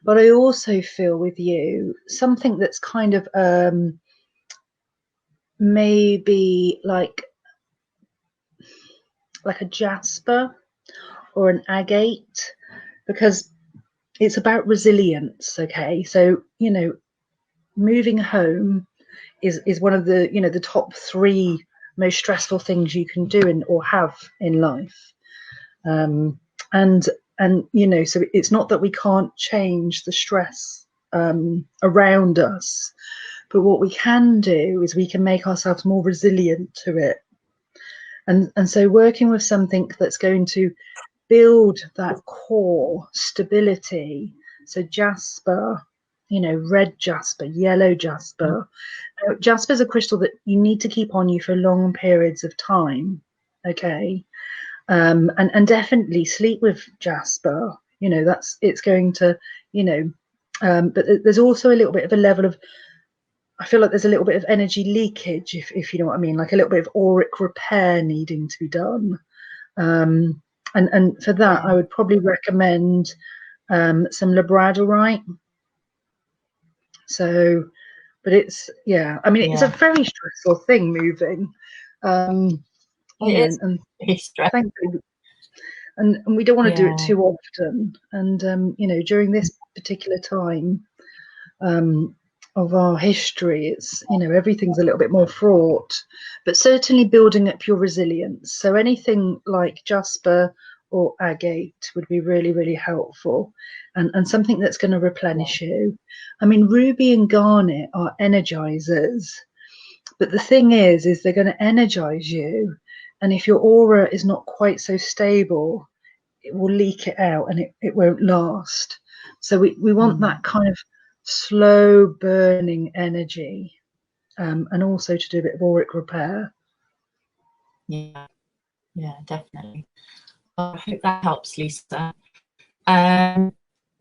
But I also feel with you something that's kind of maybe like a jasper or an agate, because it's about resilience. Okay, so you know, moving home is one of the, you know, the top 3 most stressful things you can do or have in life. And you know, so it's not that we can't change the stress around us, but what we can do is we can make ourselves more resilient to it. And so working with something that's going to build that core stability. So jasper, you know, red jasper, yellow jasper. Jasper is a crystal that you need to keep on you for long periods of time. Okay. And definitely sleep with jasper. You know, it's going to, you know, but there's also a little bit of a level of, I feel like there's a little bit of energy leakage, if you know what I mean, like a little bit of auric repair needing to be done. And for that, I would probably recommend some labradorite. So, but it's, I mean, it's a very stressful thing moving. You know, and thankfully, and we don't want to do it too often. And you know, during this particular time of our history, it's, you know, everything's a little bit more fraught, but certainly building up your resilience. So anything like jasper or agate would be really, really helpful, and something that's going to replenish you. I mean, ruby and garnet are energizers, but the thing is they're going to energize you, and if your aura is not quite so stable, it will leak it out and it won't last. So we want that kind of slow burning energy, and also to do a bit of auric repair. Yeah, definitely. I hope that helps, Lisa.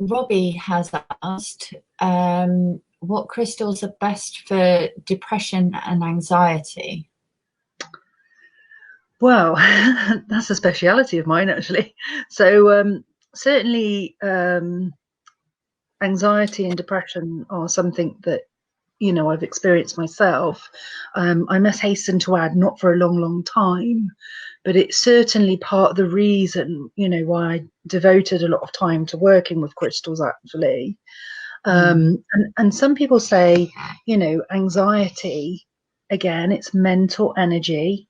Robbie has asked, what crystals are best for depression and anxiety? Well, that's a speciality of mine, actually. So certainly anxiety and depression are something that, you know, I've experienced myself. I must hasten to add, not for a long, long time, but it's certainly part of the reason, you know, why I devoted a lot of time to working with crystals, actually. And some people say, you know, anxiety, again, it's mental energy.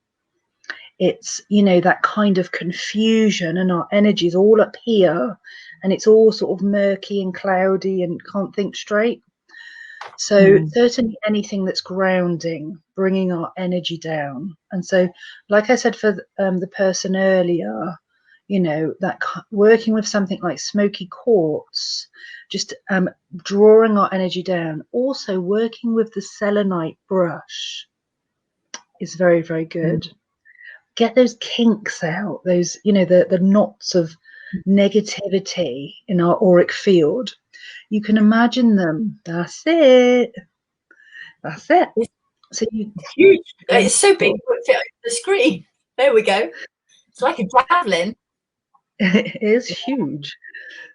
It's, you know, that kind of confusion, and our energy is all up here, and it's all sort of murky and cloudy and can't think straight. So certainly anything that's grounding, bringing our energy down. And so, like I said for the person earlier, you know, that working with something like smoky quartz, just drawing our energy down. Also working with the selenite brush is very, very good. Get those kinks out, those, you know, the knots of negativity in our auric field. You can imagine them. That's it. That's it. So it's huge. It's so big it would fit over the screen. There we go. It's like a javelin. It is huge.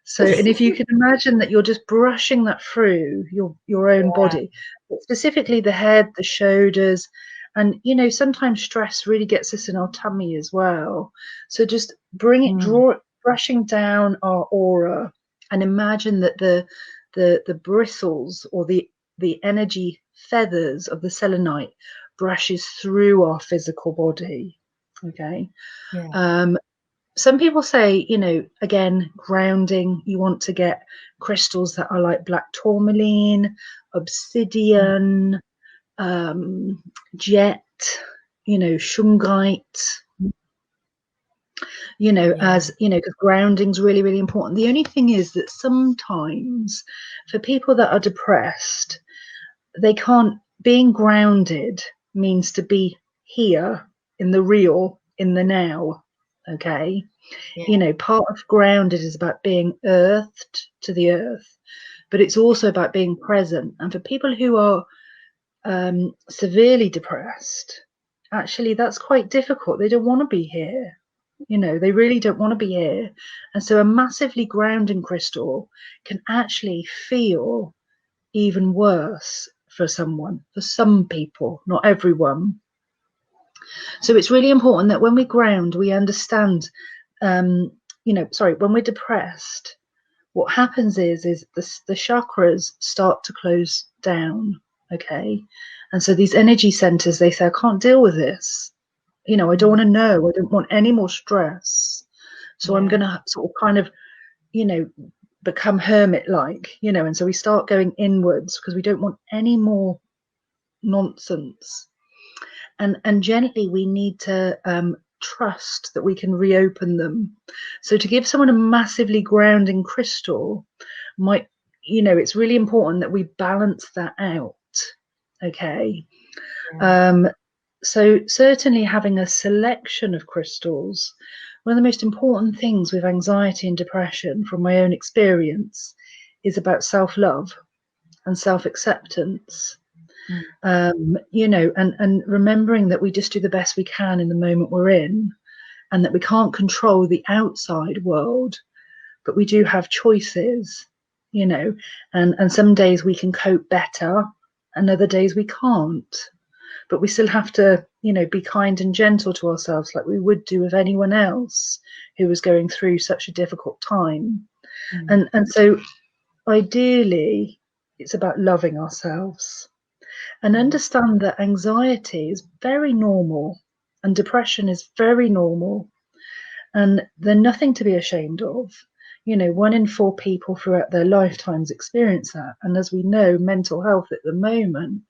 So, and if you can imagine that you're just brushing that through your own body, but specifically the head, the shoulders, and you know, sometimes stress really gets us in our tummy as well. So just bring it, brushing down our aura, and imagine that the bristles or the energy feathers of the selenite brushes through our physical body. Okay. Some people say, you know, again, grounding, you want to get crystals that are like black tourmaline, obsidian, jet, you know, shungite, you know, as, you know, because grounding's really, really important. The only thing is that sometimes for people that are depressed, they can't, being grounded means to be here in the real, in the now. Okay. You know, part of grounded is about being earthed to the earth, but it's also about being present. And for people who are severely depressed, actually that's quite difficult. They don't want to be here, you know, they really don't want to be here. And so a massively grounding crystal can actually feel even worse for someone, for some people, not everyone. So it's really important that when we ground, we understand, you know, sorry, when we're depressed, what happens is the chakras start to close down. Okay. And so these energy centers, they say, I can't deal with this. You know, I don't want to know. I don't want any more stress. So I'm going to sort of kind of, you know, become hermit-like, you know, and so we start going inwards because we don't want any more nonsense. And gently we need to trust that we can reopen them. So to give someone a massively grounding crystal might, you know, it's really important that we balance that out. Okay. So certainly having a selection of crystals, one of the most important things with anxiety and depression from my own experience is about self-love and self-acceptance. You know, and remembering that we just do the best we can in the moment we're in, and that we can't control the outside world, but we do have choices, you know, and some days we can cope better and other days we can't, but we still have to, you know, be kind and gentle to ourselves like we would do with anyone else who was going through such a difficult time. And so ideally it's about loving ourselves. And understand that anxiety is very normal and depression is very normal, and they're nothing to be ashamed of. You know, 1 in 4 people throughout their lifetimes experience that. And as we know, mental health at the moment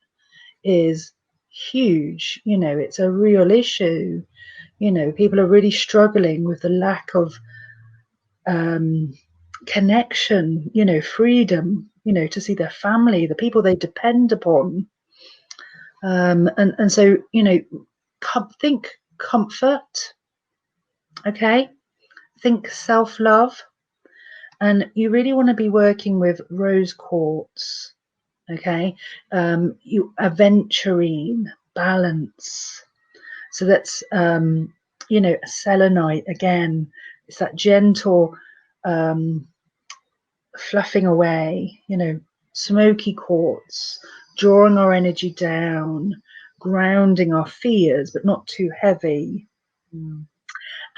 is huge. You know, it's a real issue. You know, people are really struggling with the lack of connection, you know, freedom, you know, to see their family, the people they depend upon. And so, you know, think comfort, okay? Think self-love, and you really want to be working with rose quartz, okay? Aventurine, balance. So that's, you know, selenite, again, it's that gentle fluffing away, you know, smoky quartz, drawing our energy down, grounding our fears, but not too heavy.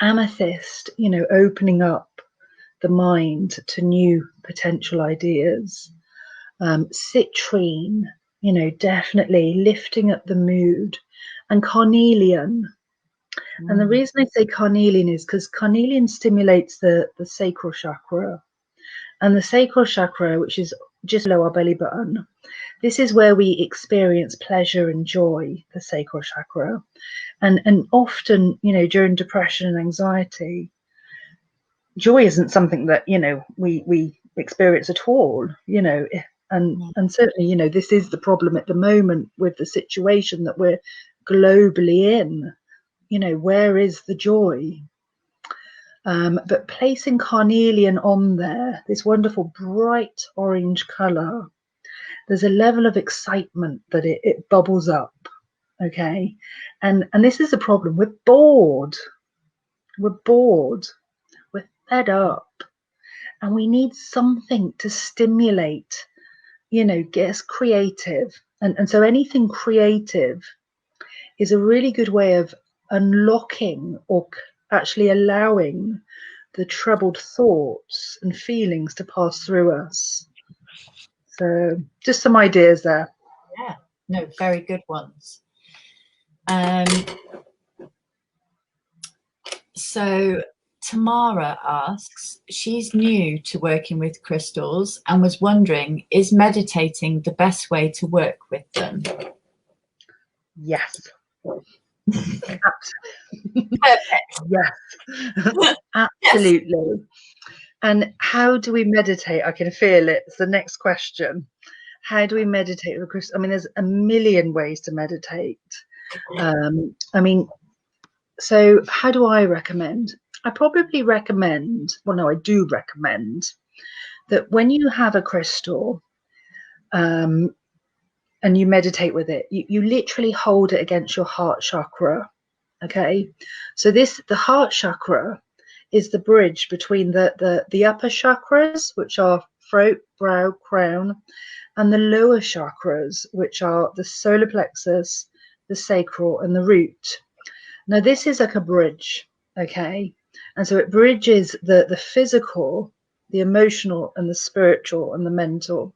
Amethyst, you know, opening up the mind to new potential ideas. Citrine, you know, definitely lifting up the mood. And carnelian. And the reason I say carnelian is because carnelian stimulates the sacral chakra. And the sacral chakra, which is just below our belly button, this is where we experience pleasure and joy, the sacral chakra. And often, you know, during depression and anxiety, joy isn't something that, you know, we experience at all, you know. And certainly, you know, this is the problem at the moment with the situation that we're globally in. You know, where is the joy? But placing carnelian on there, this wonderful bright orange colour, there's a level of excitement that it bubbles up. Okay, and this is a problem. We're bored. We're bored. We're fed up, and we need something to stimulate, you know, get us creative. And so anything creative is a really good way of unlocking or actually allowing the troubled thoughts and feelings to pass through us. So just some ideas there. Yeah, no, very good ones. So Tamara asks, she's new to working with crystals and was wondering, is meditating the best way to work with them? Yes. Perfect. Yes. Absolutely. Yes. And how do we meditate? I can feel it. It's the next question. How do we meditate with crystals? I mean, there's a million ways to meditate. I mean, so how do I recommend? I probably recommend, well, no, I do recommend that when you have a crystal and you meditate with it, you literally hold it against your heart chakra. Okay, so the heart chakra is the bridge between the upper chakras, which are throat, brow, crown, and the lower chakras, which are the solar plexus, the sacral, and the root. Now, this is like a bridge, okay? And so it bridges the physical, the emotional, and the spiritual, and the mental.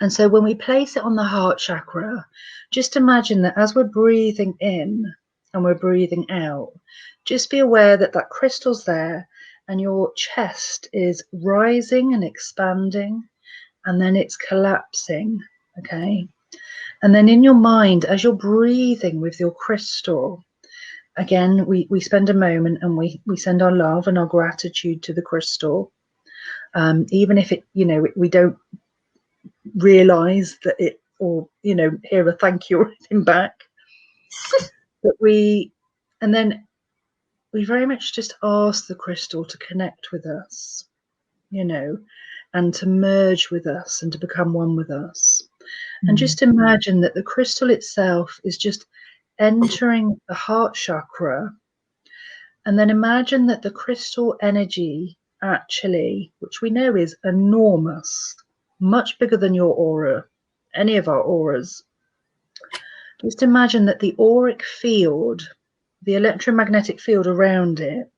And so when we place it on the heart chakra, just imagine that as we're breathing in and we're breathing out, just be aware that that crystal's there and your chest is rising and expanding, and then it's collapsing, okay? And then in your mind, as you're breathing with your crystal, again, we spend a moment and we send our love and our gratitude to the crystal. Even if it, you know, we don't realize that it, or, you know, hear a thank you or anything back. But and then we very much just ask the crystal to connect with us, you know, and to merge with us and to become one with us. And just imagine that the crystal itself is just entering the heart chakra. And then imagine that the crystal energy actually, which we know is enormous, much bigger than your aura, any of our auras. Just imagine that the auric field, the electromagnetic field around it,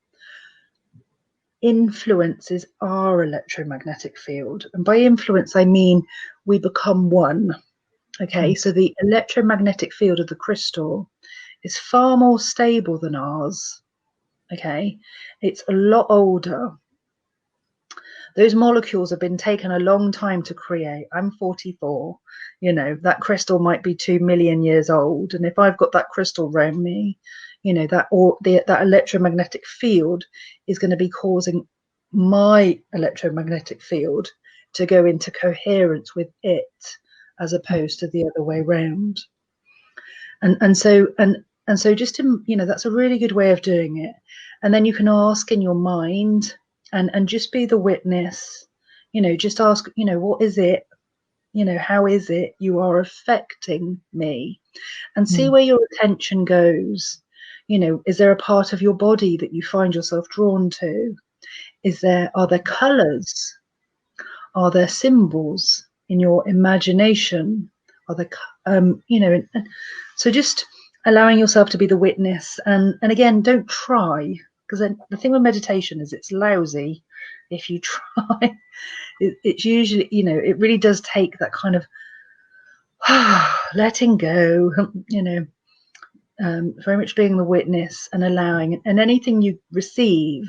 influences our electromagnetic field. And by influence, I mean we become one. Okay, so the electromagnetic field of the crystal is far more stable than ours. Okay, it's a lot older. Those molecules have been taken a long time to create. I'm 44. You know, that crystal might be 2 million years old. And if I've got that crystal around me, you know, that electromagnetic field is going to be causing my electromagnetic field to go into coherence with it, as opposed to the other way around. And so just to, you know, that's a really good way of doing it. And then you can ask in your mind and just be the witness, you know, just ask, you know, what is it, you know, how is it you are affecting me, and see where your attention goes. You know, is there a part of your body that you find yourself drawn to? Are there colors? Are there symbols in your imagination? Are there, you know, so just allowing yourself to be the witness. And again, don't try, because the thing with meditation is it's lousy if you try. It's usually, you know, it really does take that kind of letting go, you know, very much being the witness and allowing. And anything you receive,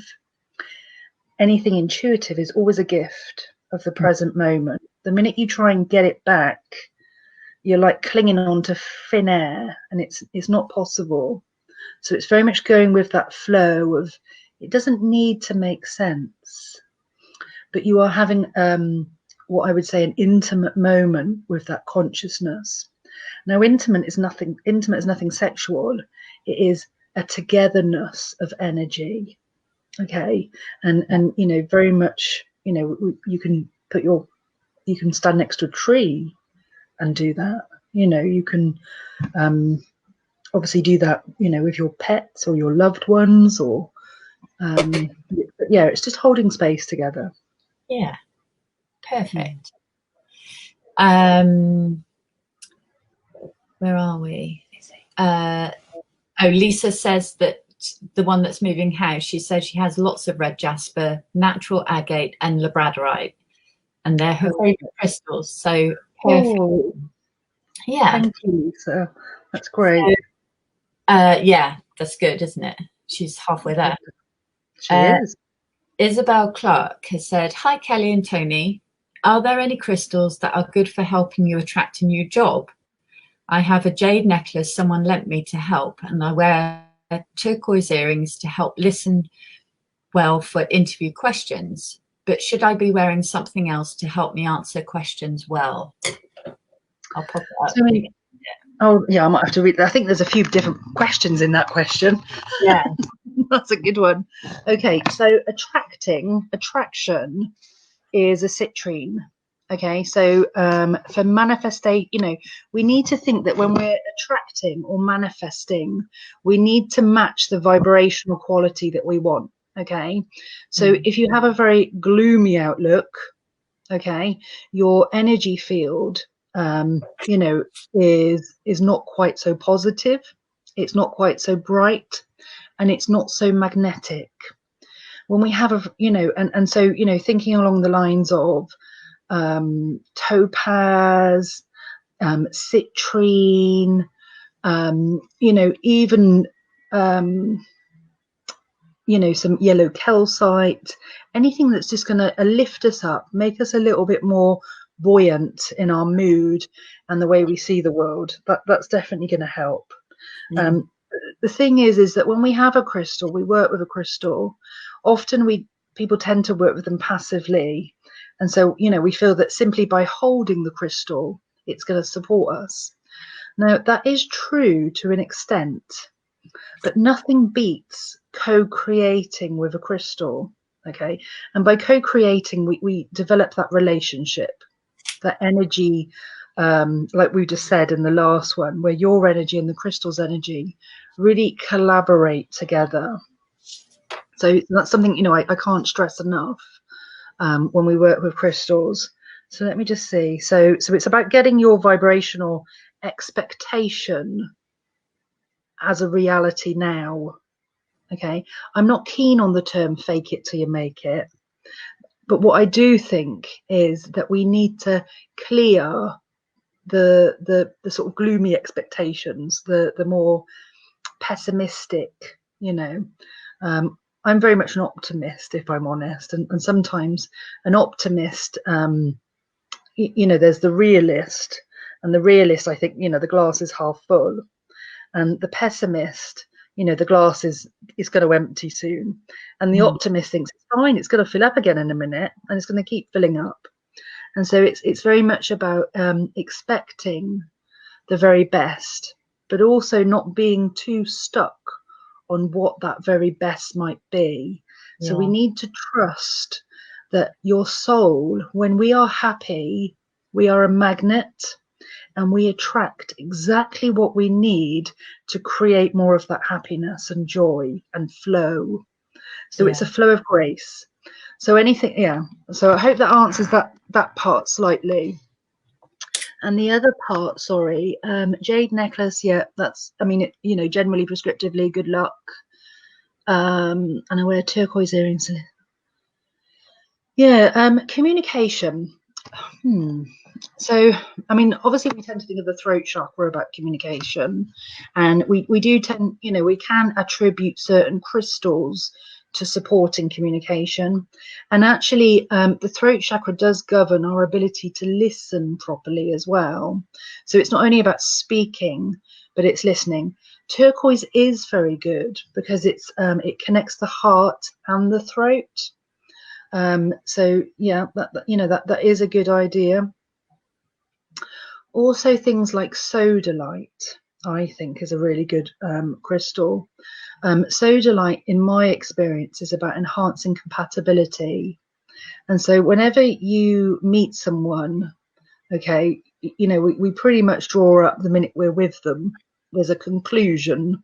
anything intuitive, is always a gift of the present moment. The minute you try and get it back, you're like clinging on to thin air, and it's not possible. So it's very much going with that flow of, It doesn't need to make sense, but you are having what I would say an intimate moment with that consciousness. Now, intimate is nothing sexual. It is a togetherness of energy. Okay, and you know, very much, you know, you can stand next to a tree and do that. You know, you can obviously do that, you know, with your pets or your loved ones, or yeah, it's just holding space together. Yeah, perfect. Where are we? Oh, Lisa says that the one that's moving house, she says she has lots of red jasper, natural agate, and labradorite, and they're her favorite crystals. So perfect. Oh, yeah, thank you, Lisa. That's great. So, yeah, that's good, isn't it? She's halfway there. She is. Isabel Clark has said, "Hi, Kelly and Toni. Are there any crystals that are good for helping you attract a new job? I have a jade necklace someone lent me to help, and I wear turquoise earrings to help listen well for interview questions. But should I be wearing something else to help me answer questions well?" I'll pop it up. So, oh, yeah, I might have to read that. I think there's a few different questions in that question. Yeah. That's a good one. Okay, so attraction is a citrine. Okay, so for manifestation, you know, we need to think that when we're attracting or manifesting, we need to match the vibrational quality that we want. Okay, so if you have a very gloomy outlook, okay, your energy field, you know, is not quite so positive, it's not quite so bright, and it's not so magnetic. When we have a, you know, and so, you know, thinking along the lines of topaz, citrine, you know, even you know, some yellow calcite, anything that's just going to lift us up, make us a little bit more buoyant in our mood and the way we see the world. That's definitely going to help. The thing is that when we have a crystal, we work with a crystal, often people tend to work with them passively. And so, you know, we feel that simply by holding the crystal, it's going to support us. Now, that is true to an extent, but nothing beats co-creating with a crystal. Okay, and by co-creating, we develop that relationship, that energy, like we just said in the last one, where your energy and the crystal's energy really collaborate together. So that's something, you know, I can't stress enough when we work with crystals. So let me just see. So it's about getting your vibrational expectation as a reality now. Okay, I'm not keen on the term fake it till you make it, but what I do think is that we need to clear the sort of gloomy expectations, the more pessimistic, you know. I'm very much an optimist, if I'm honest, and sometimes an optimist, you know, there's the realist, and the realist, I think, you know, the glass is half full, and the pessimist, you know, the glass is going to empty soon, and the optimist thinks it's fine, it's going to fill up again in a minute, and it's going to keep filling up. And so it's very much about expecting the very best, but also not being too stuck on what that very best might be. So we need to trust that your soul, when we are happy, we are a magnet, and we attract exactly what we need to create more of that happiness and joy and flow. So it's a flow of grace. So anything, yeah. So I hope that answers that part slightly. And the other part, sorry, jade necklace, yeah, that's, I mean, you know, generally prescriptively, good luck. And I wear turquoise earrings. Yeah, communication. So, I mean, obviously we tend to think of the throat chakra about communication, and we do tend, you know, we can attribute certain crystals to supporting communication. And actually, the throat chakra does govern our ability to listen properly as well. So it's not only about speaking, but it's listening. Turquoise is very good because it connects the heart and the throat. So yeah, that is a good idea. Also, things like sodalite, I think, is a really good crystal. Sodalite, in my experience, is about enhancing compatibility. And so whenever you meet someone, okay, we pretty much draw up the minute we're with them. There's a conclusion,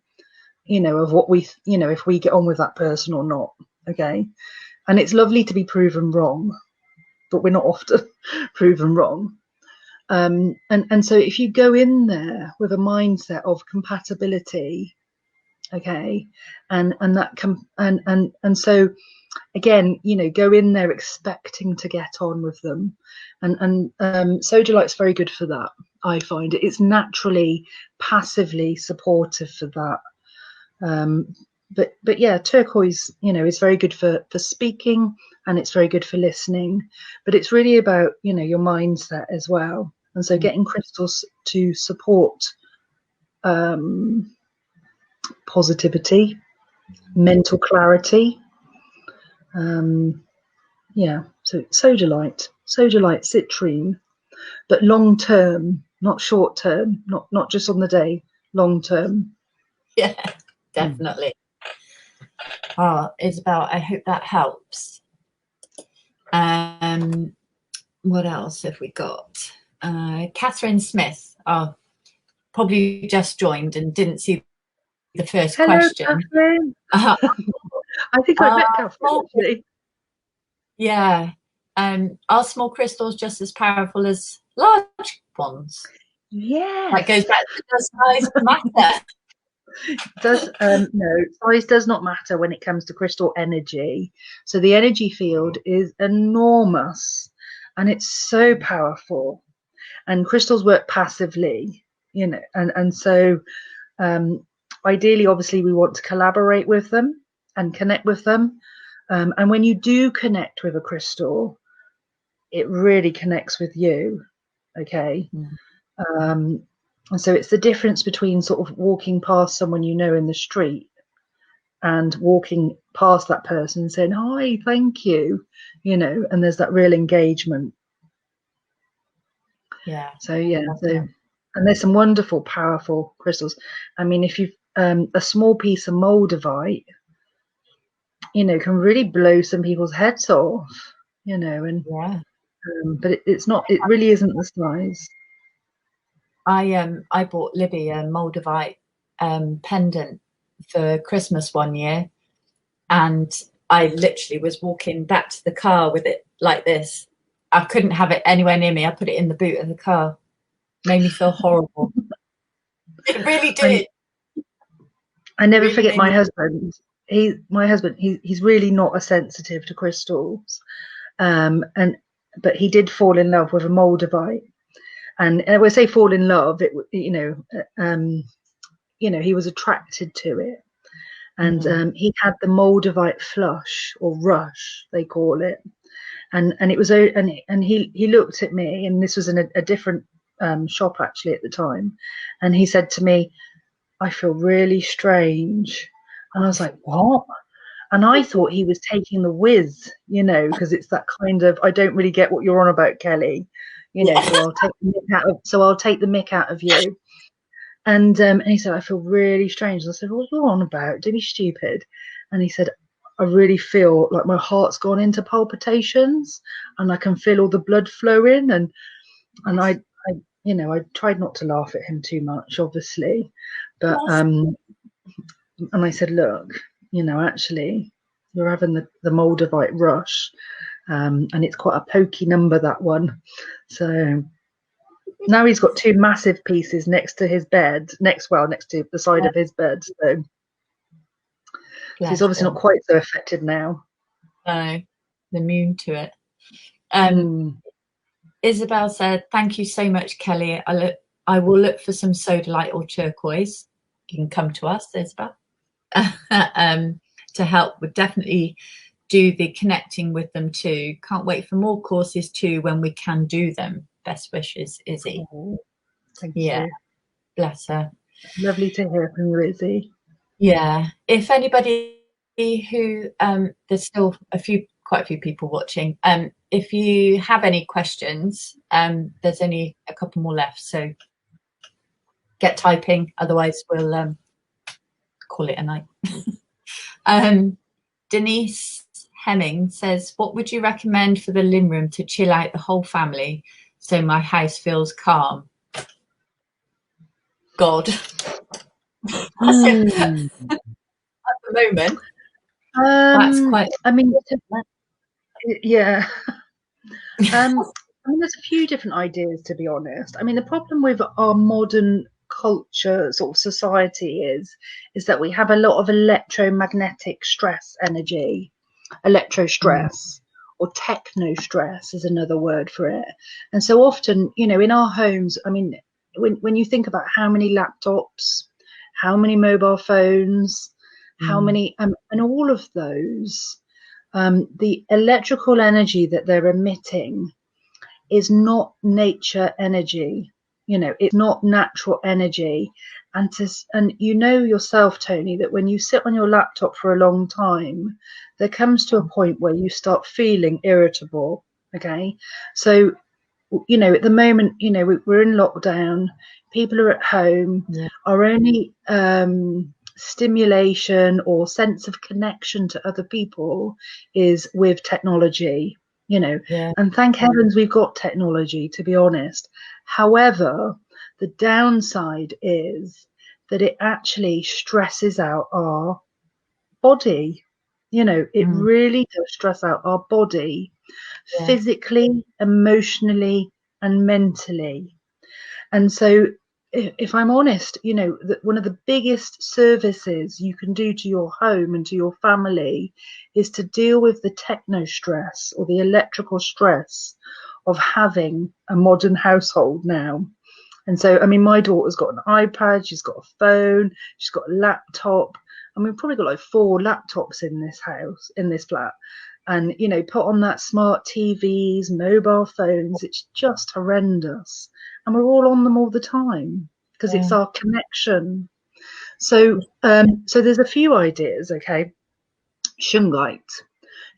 of what if we get on with that person or not. Okay. And it's lovely to be proven wrong, but we're not often proven wrong. And so if you go in there with a mindset of compatibility, okay, and so again, go in there expecting to get on with them, and sodalite's very good for that. I find it's naturally passively supportive for that. But yeah, turquoise, is very good for speaking, and it's very good for listening. But it's really about your mindset as well. And so getting crystals to support positivity, mental clarity. Yeah, so sodalite, citrine, but long term, not short term, not just on the day, long term. Yeah, definitely. Oh, Isabel, I hope that helps. What else have we got? Catherine Smith, probably just joined and didn't see the first question. Catherine. I think I met Catherine actually. Yeah. Are small crystals just as powerful as large ones? Yes. That goes back to the size matter. No, size does not matter when it comes to crystal energy. So the energy field is enormous and it's so powerful, and crystals work passively, and so ideally, obviously, we want to collaborate with them and connect with them. And when you do connect with a crystal, it really connects with you. Okay. And so it's the difference between sort of walking past someone in the street and walking past that person and saying, hi, thank you, and there's that real engagement. Yeah. So, yeah. So, and there's some wonderful, powerful crystals. I mean, if you've a small piece of moldavite, can really blow some people's heads off, and yeah. But it's not. It really isn't the size. I bought Libby a moldavite pendant for Christmas one year, and I literally was walking back to the car with it like this. I couldn't have it anywhere near me. I put it in the boot of the car. Made me feel horrible. It really did. I never forget my husband. He's really not as sensitive to crystals, but he did fall in love with a moldavite. And when I say fall in love, he was attracted to it, and he had the moldavite flush or rush, they call it, and it was and he looked at me, and this was in a different shop actually at the time, and he said to me, I feel really strange, and I was like, what? And I thought he was taking the whiz, because it's that kind of, I don't really get what you're on about, Kelly. So I'll take the mick out of you. And he said, I feel really strange. And I said, what are you on about? Don't be stupid. And he said, I really feel like my heart's gone into palpitations, and I can feel all the blood flowing. And I tried not to laugh at him too much, obviously, but and I said, look, actually, you're having the moldavite rush. And it's quite a pokey number, that one. So now he's got two massive pieces next to his bed, next to the side of his bed. So he's obviously not quite so affected now. No, immune to it. Isabel said, thank you so much, Kelly. I will look for some sodalite or turquoise. You can come to us, Isabel. to help, would definitely do the connecting with them too. Can't wait for more courses too when we can do them. Best wishes, Izzy. Oh, thank you. Bless her. Lovely to hear from you, Izzy. Yeah. If anybody who there's still quite a few people watching. If you have any questions, there's only a couple more left, so get typing. Otherwise, we'll call it a night. Denise Hemming says, "What would you recommend for the living room to chill out the whole family so my house feels calm?" God. At the moment, that's quite. I mean, yeah. I mean, there's a few different ideas, to be honest. I mean, the problem with our modern culture, sort of society, is that we have a lot of electromagnetic stress energy, electrostress, or techno stress is another word for it. And so often, you know, in our homes, I mean, when you think about how many laptops, how many mobile phones, how many, and all of those, the electrical energy that they're emitting is not nature energy. You know, it's not natural energy. And you know yourself, Toni, that when you sit on your laptop for a long time, there comes to a point where you start feeling irritable. Okay, so you know, at the moment, you know, we're in lockdown, people are at home. Our only stimulation or sense of connection to other people is with technology, you know, and thank heavens we've got technology, to be honest. However, the downside is that it actually stresses out our body. You know, it really does stress out our body, physically, emotionally, and mentally. And so, if I'm honest, you know, one of the biggest services you can do to your home and to your family is to deal with the techno stress or the electrical stress of having a modern household now. And so, I mean, my daughter's got an iPad, she's got a phone, she's got a laptop. I mean, we've probably got like 4 laptops in this house, in this flat. And, you know, put on that smart TVs, mobile phones, it's just horrendous. And we're all on them all the time because it's our connection. So, so there's a few ideas, okay? Shungite.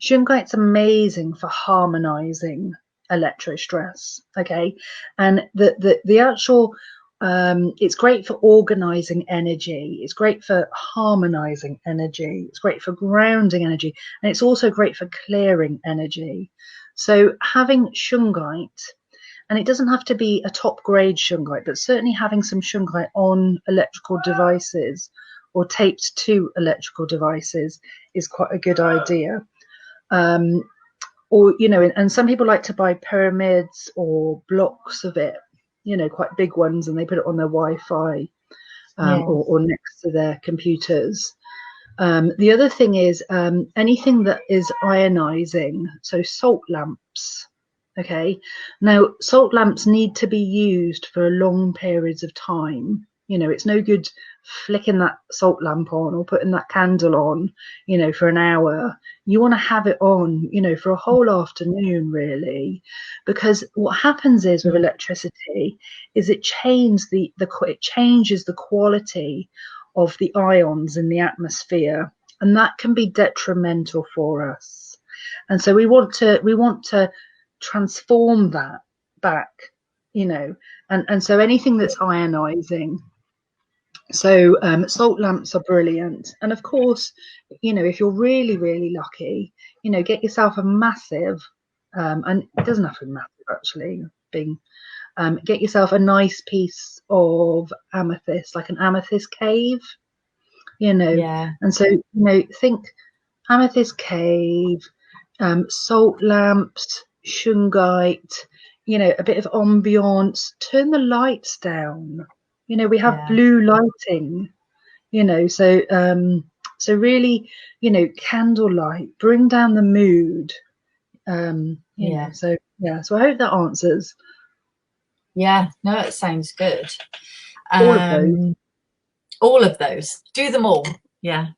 Shungite's amazing for harmonizing electrostress, okay? And the actual it's great for organizing energy, it's great for harmonizing energy, it's great for grounding energy, and it's also great for clearing energy. So having shungite, and it doesn't have to be a top grade shungite, but certainly having some shungite on electrical devices or taped to electrical devices is quite a good idea. Or, you know, and some people like to buy pyramids or blocks of it, you know, quite big ones, and they put it on their Wi-Fi or next to their computers. The other thing is anything that is ionizing, so salt lamps. Okay, now salt lamps need to be used for long periods of time. You know, it's no good flicking that salt lamp on or putting that candle on, you know, for an hour. You want to have it on, you know, for a whole afternoon, really, because what happens is with electricity is it changes the quality of the ions in the atmosphere, and that can be detrimental for us. And so we want to transform that back, you know, and so anything that's ionizing. So salt lamps are brilliant. And of course, you know, if you're really, really lucky, you know, get yourself a massive, and it doesn't have to be massive actually, get yourself a nice piece of amethyst, like an amethyst cave, you know. And so, you know, think amethyst cave, salt lamps, shungite, you know, a bit of ambiance, turn the lights down. You know, we have blue lighting, you know, so so really, you know, candlelight, bring down the mood. You know, so so I hope that answers. Yeah, no, it sounds good. All of those. All of those. Do them all. Yeah.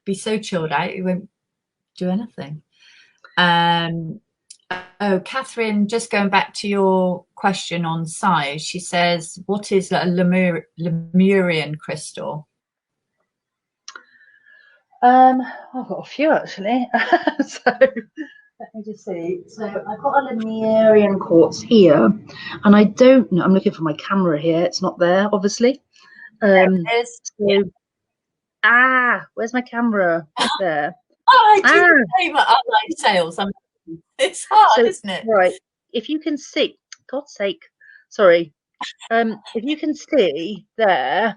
be so chilled out you won't do anything. Oh, Catherine, just going back to your question on size, she says, what is a Lemurian crystal? I've got a few actually. So let me just see. So I've got a Lemurian quartz here, and I don't know. I'm looking for my camera here. It's not there, obviously. Where's my camera? There. Oh, I do say my online sales. It's hard, isn't it? Right. If you can see, God's sake, sorry. If you can see there,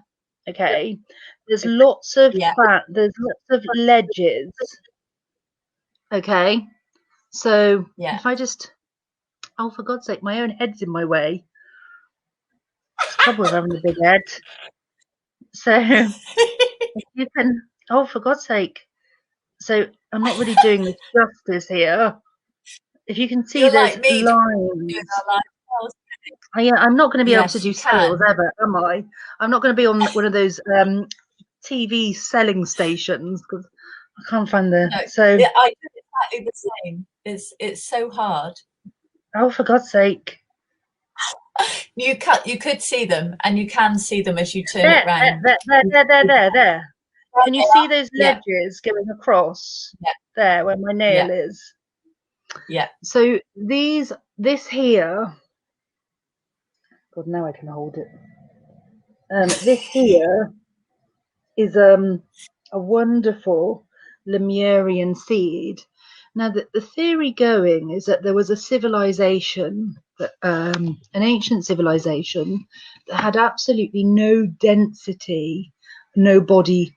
okay, there's lots of there's lots of ledges. Okay. So if I just, oh, for God's sake, my own head's in my way. It's the trouble with having a big head. So if you can, oh, for God's sake. So I'm not really doing this justice here. If you can see, there's lines. I'm not going to be able to do sales ever, am I? I'm not going to be on one of those TV selling stations because I can't find the. No, so I do exactly the same. It's so hard. Oh, for God's sake! You could see them, and you can see them as you turn it round. There. Can you see those ledges going across? There, where my nail is. Yeah. So this here. God, now I can hold it. This here is a wonderful Lemurian seed. Now, the theory going is that there was a civilization, an ancient civilization, that had absolutely no density, no body,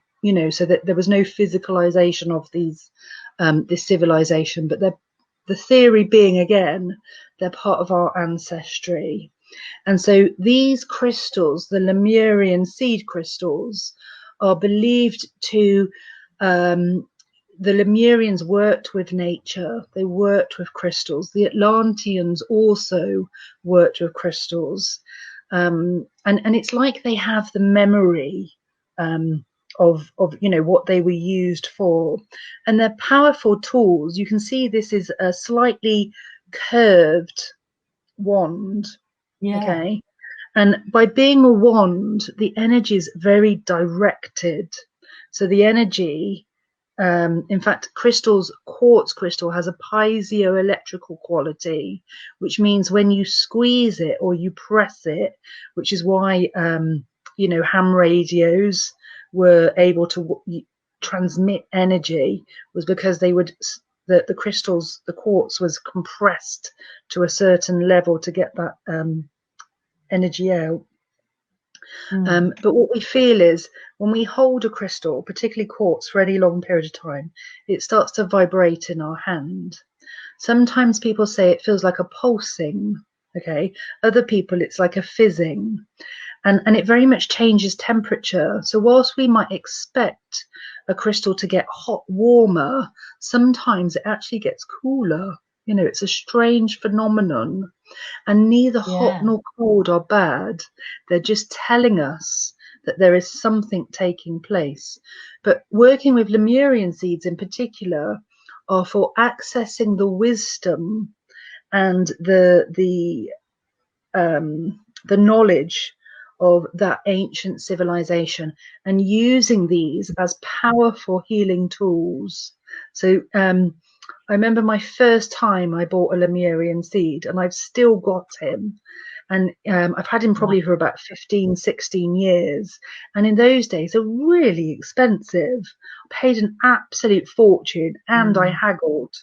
so that there was no physicalization of this civilization. But the theory being, again, they're part of our ancestry. And so these crystals, the Lemurian seed crystals, are believed to, the Lemurians worked with nature, they worked with crystals. The Atlanteans also worked with crystals. And it's like they have the memory of what they were used for. And they're powerful tools. You can see this is a slightly curved wand. Okay. And by being a wand, the energy is very directed. So the energy, in fact, quartz crystal has a piezoelectrical quality, which means when you squeeze it or you press it, which is why, ham radios were able to transmit energy, was because they would, the crystals, the quartz was compressed to a certain level to get that energy out. But what we feel is when we hold a crystal, particularly quartz, for any long period of time, it starts to vibrate in our hand. Sometimes people say it feels like a pulsing. Okay. Other people, it's like a fizzing. And it very much changes temperature. So whilst we might expect a crystal to get warmer, sometimes it actually gets cooler. It's a strange phenomenon, and neither hot nor cold are bad. They're just telling us that there is something taking place. But working with Lemurian seeds in particular are for accessing the wisdom and the knowledge of that ancient civilization, and using these as powerful healing tools. So I remember my first time I bought a Lemurian seed, and I've still got him. And I've had him probably for about 15, 16 years. And in those days, they're really expensive. I paid an absolute fortune, and I haggled.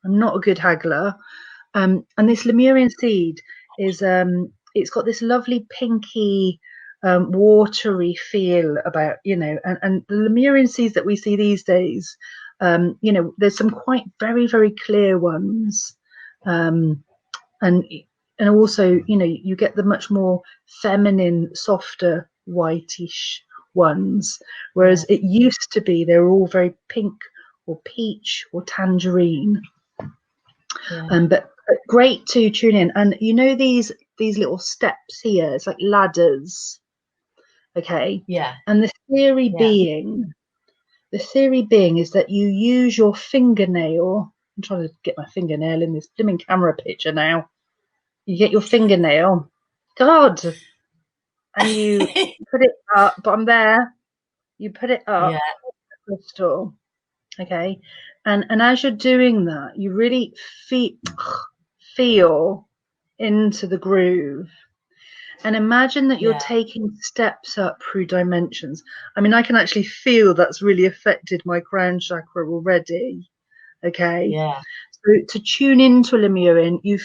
I'm not a good haggler. And this Lemurian seed is, it's got this lovely pinky, watery feel about, and the Lemurian seeds that we see these days, there's some quite very, very clear ones. And also, you get the much more feminine, softer, whitish ones. Whereas it used to be, they were all very pink or peach or tangerine. But great to tune in. And these little steps here, it's like ladders. Okay. Yeah. And the theory being The theory being is that you use your fingernail. I'm trying to get my fingernail in this blooming camera picture now. You get your fingernail, God, and you put it up. But I'm there. You put it up, the crystal, okay, and as you're doing that, you really feel into the groove. And imagine that you're taking steps up through dimensions. I mean, I can actually feel that's really affected my crown chakra already. Okay. Yeah. So to tune into a Lemurian, you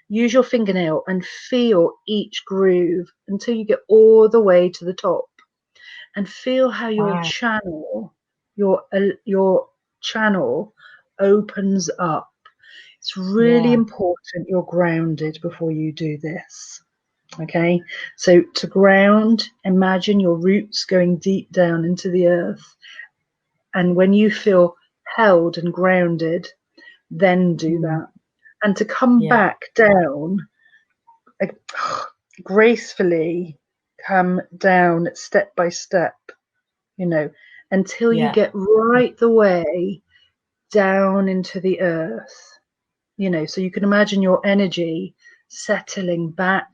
use your fingernail and feel each groove until you get all the way to the top, and feel how your channel opens up. It's really important you're grounded before you do this. Okay, so to ground, imagine your roots going deep down into the earth, and when you feel held and grounded, then do that. And to come back down, gracefully come down step by step, you know, until you get right the way down into the earth, you know. So you can imagine your energy settling back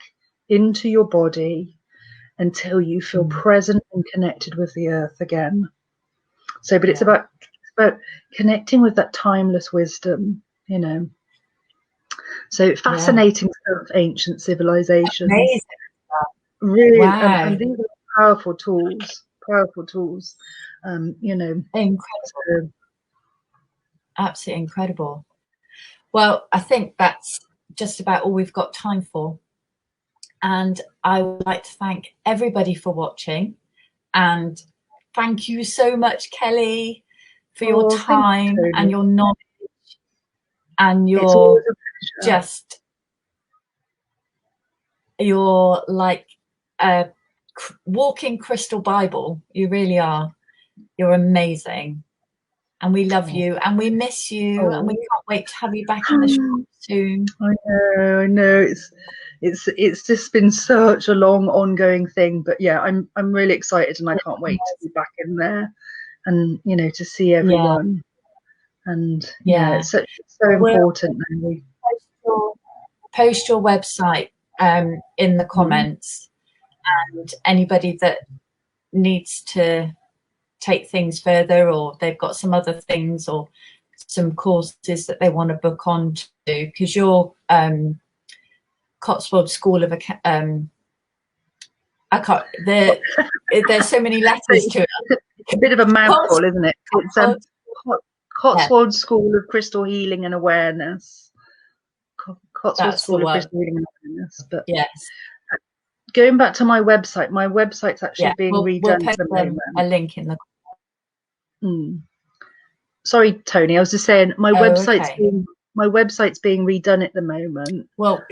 into your body until you feel present and connected with the earth again. So, but it's about connecting with that timeless wisdom, you know. So fascinating stuff, ancient civilizations. Amazing. Really, and these are powerful tools, you know. Incredible. Absolutely incredible. Well, I think that's just about all we've got time for. And I would like to thank everybody for watching. And thank you so much, Kelly, for your time and your knowledge and your you're like a walking crystal Bible. You really are. You're amazing. And we love you and we miss you and we can't wait to have you back in the show soon. I know. It's just been such a long ongoing thing, but yeah, I'm really excited and I can't wait to be back in there and, you know, to see everyone. And it's so important. Post your website in the comments, and anybody that needs to take things further, or they've got some other things or some courses that they want to book on to, because your Cotswold School of I can't, there's so many letters to it. It's a bit of a mouthful, isn't it? It's Cotswold School of Crystal Healing and Awareness. Cotswold School of Crystal Healing and Awareness. But yes, going back to my website's actually being redone. We'll put a link in the. Sorry, Toni. I was just saying my website's being redone at the moment. Well,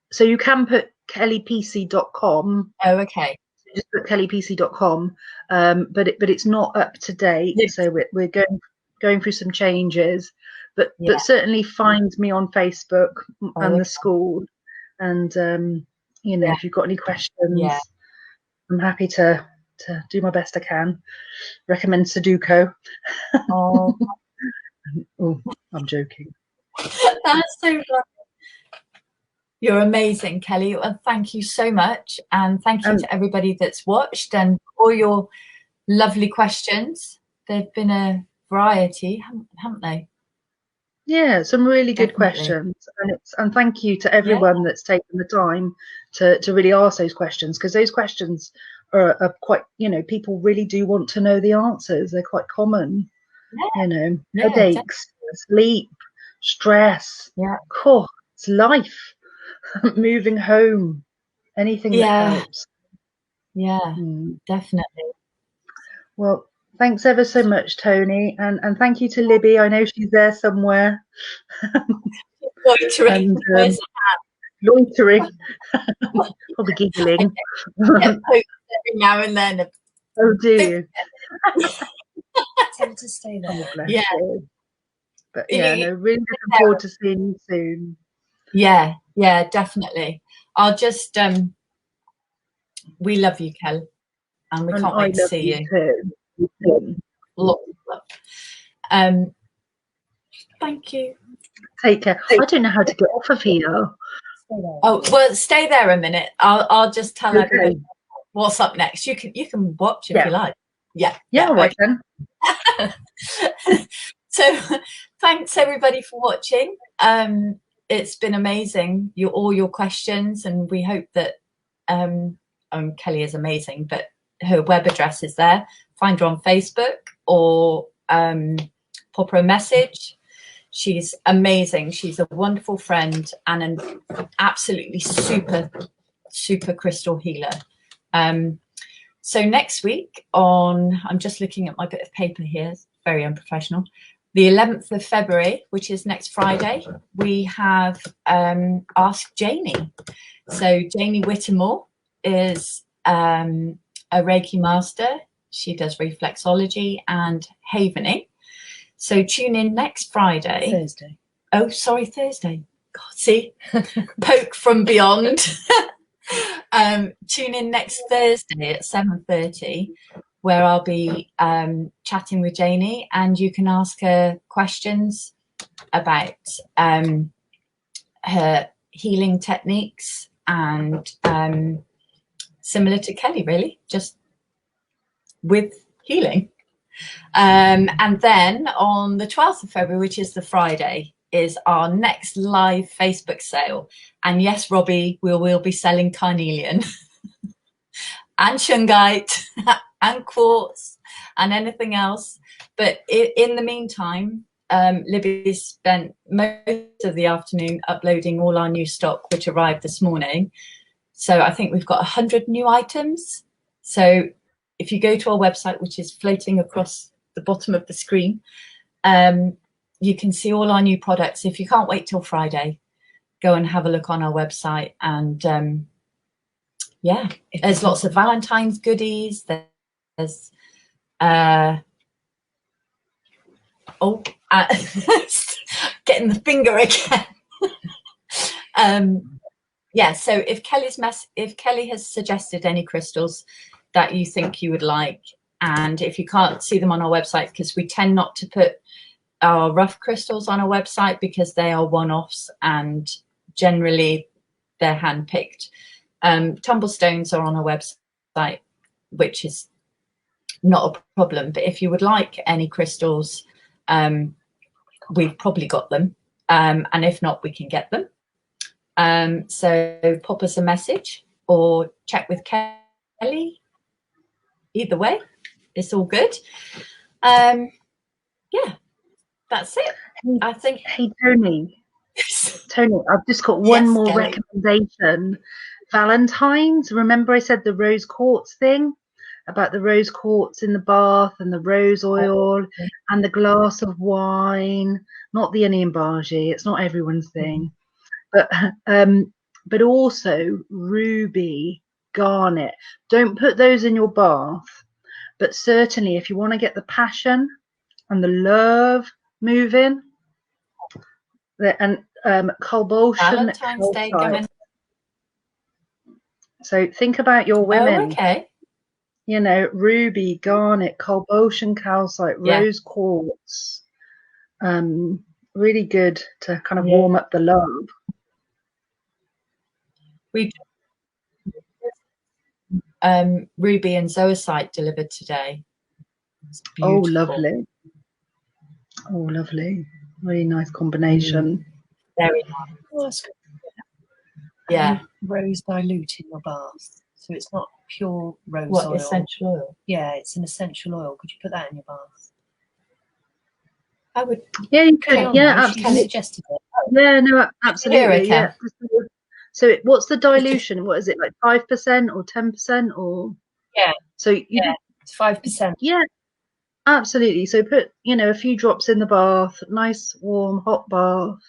so you can put kellypeacey.com. Oh, okay. Just put kellypeacey.com, but it's not up to date. So we're going through some changes. But certainly find me on Facebook and the school, and you know, if you've got any questions, I'm happy to do my best I can. Recommend Sudoku. Oh, I'm joking. That's so funny. You're amazing, Kelly, and thank you so much. And thank you to everybody that's watched and all your lovely questions. They've been a variety, haven't they? Yeah, some really good questions, and thank you to everyone that's taken the time to really ask those questions, because those questions are quite, you know, people really do want to know the answers. They're quite common, you know, headaches, sleep, stress, it's life, moving home, anything that helps. Definitely. Well, thanks ever so much, Toni, and thank you to Libby. I know she's there somewhere. Loitering. Loitering. Probably giggling. Every now and then. Oh, do you? I tend to stay there. Oh, bless you. But yeah, no, really looking forward to seeing you soon. Yeah, definitely. I'll just we love you, Kel, and we can't wait to see you. Too. Lots of love. Thank you. Take care. I don't know how to get off of here. Oh, well, stay there a minute. I'll just tell everybody what's up next. You can watch if you like. All right then. So thanks everybody for watching. It's been amazing, all your questions, and we hope that Kelly is amazing, but her web address is there. Find her on Facebook or pop her a message. She's amazing. She's a wonderful friend and an absolutely super crystal healer. So next week I'm just looking at my bit of paper here, it's very unprofessional. The 11th of February, which is next Friday, we have Ask Janie. So Janie Whittemore is a Reiki master. She does reflexology and havening. So tune in next Friday. Thursday. Oh, sorry, Thursday. God, see, poke from beyond. Tune in next Thursday at 7:30, where I'll be chatting with Janie, and you can ask her questions about her healing techniques, and similar to Kelly, really, just with healing. And then on the 12th of February, which is the Friday, is our next live Facebook sale. And yes, Robbie, we'll be selling carnelian and shungite and quartz and anything else. But in the meantime, Libby spent most of the afternoon uploading all our new stock, which arrived this morning. So I think we've got 100 new items. So if you go to our website, which is floating across the bottom of the screen, you can see all our new products. If you can't wait till Friday, go and have a look on our website. And yeah, there's lots of Valentine's goodies. There's getting the finger again. Yeah, so if Kelly has suggested any crystals that you think you would like, and if you can't see them on our website, because we tend not to put our rough crystals on our website because they are one-offs and generally they're hand-picked. Tumblestones are on our website, which is not a problem, but if you would like any crystals, we've probably got them, and if not, we can get them. So pop us a message or check with Kelly. Either way, it's all good. Yeah, that's it. I think. Hey, Toni. Toni, I've just got one more Kelly. recommendation. Valentine's. Remember I said the rose quartz thing about the rose quartz in the bath and the rose oil and the glass of wine, not the onion bhaji. It's not everyone's thing. But also ruby, garnet. Don't put those in your bath, but certainly if you want to get the passion and the love moving, and Valentine's Day. So think about your women. Oh, okay. You know, ruby, garnet, Colbosian calcite, rose quartz. Really good to kind of warm up the love. We ruby and zoisite delivered today. Oh, lovely. Oh, lovely. Really nice combination. Very nice. Oh, that's good. Yeah. Rose dilute in your bath. So it's not pure rose oil. Essential oil? Yeah, it's an essential oil. Could you put that in your bath? I would. Yeah, you could. Yeah, absolutely. Suggested it. Yeah, no, absolutely. Yeah. So what's the dilution? What is it, like 5% or 10% or? Yeah. So it's 5%. Yeah, absolutely. So put, a few drops in the bath, nice warm hot bath.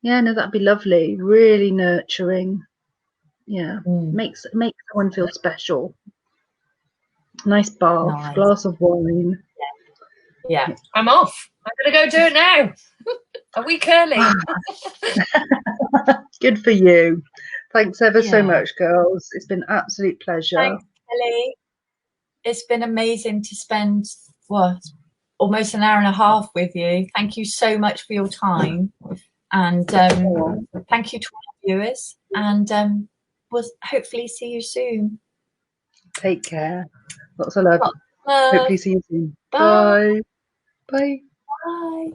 Yeah, no, that'd be lovely. Really nurturing. Yeah, makes someone feel special. Nice bath, glass of wine. Yeah. I'm off. I'm gonna go do it now. A week early. Good for you. Thanks ever so much, girls. It's been an absolute pleasure. Thanks, Kelly. it's been amazing to spend almost an hour and a half with you. Thank you so much for your time, and thank you to all our viewers, and we'll hopefully see you soon. Take care. Lots of love. Lots of love. Hopefully see you soon. Bye. Bye. Bye. Bye.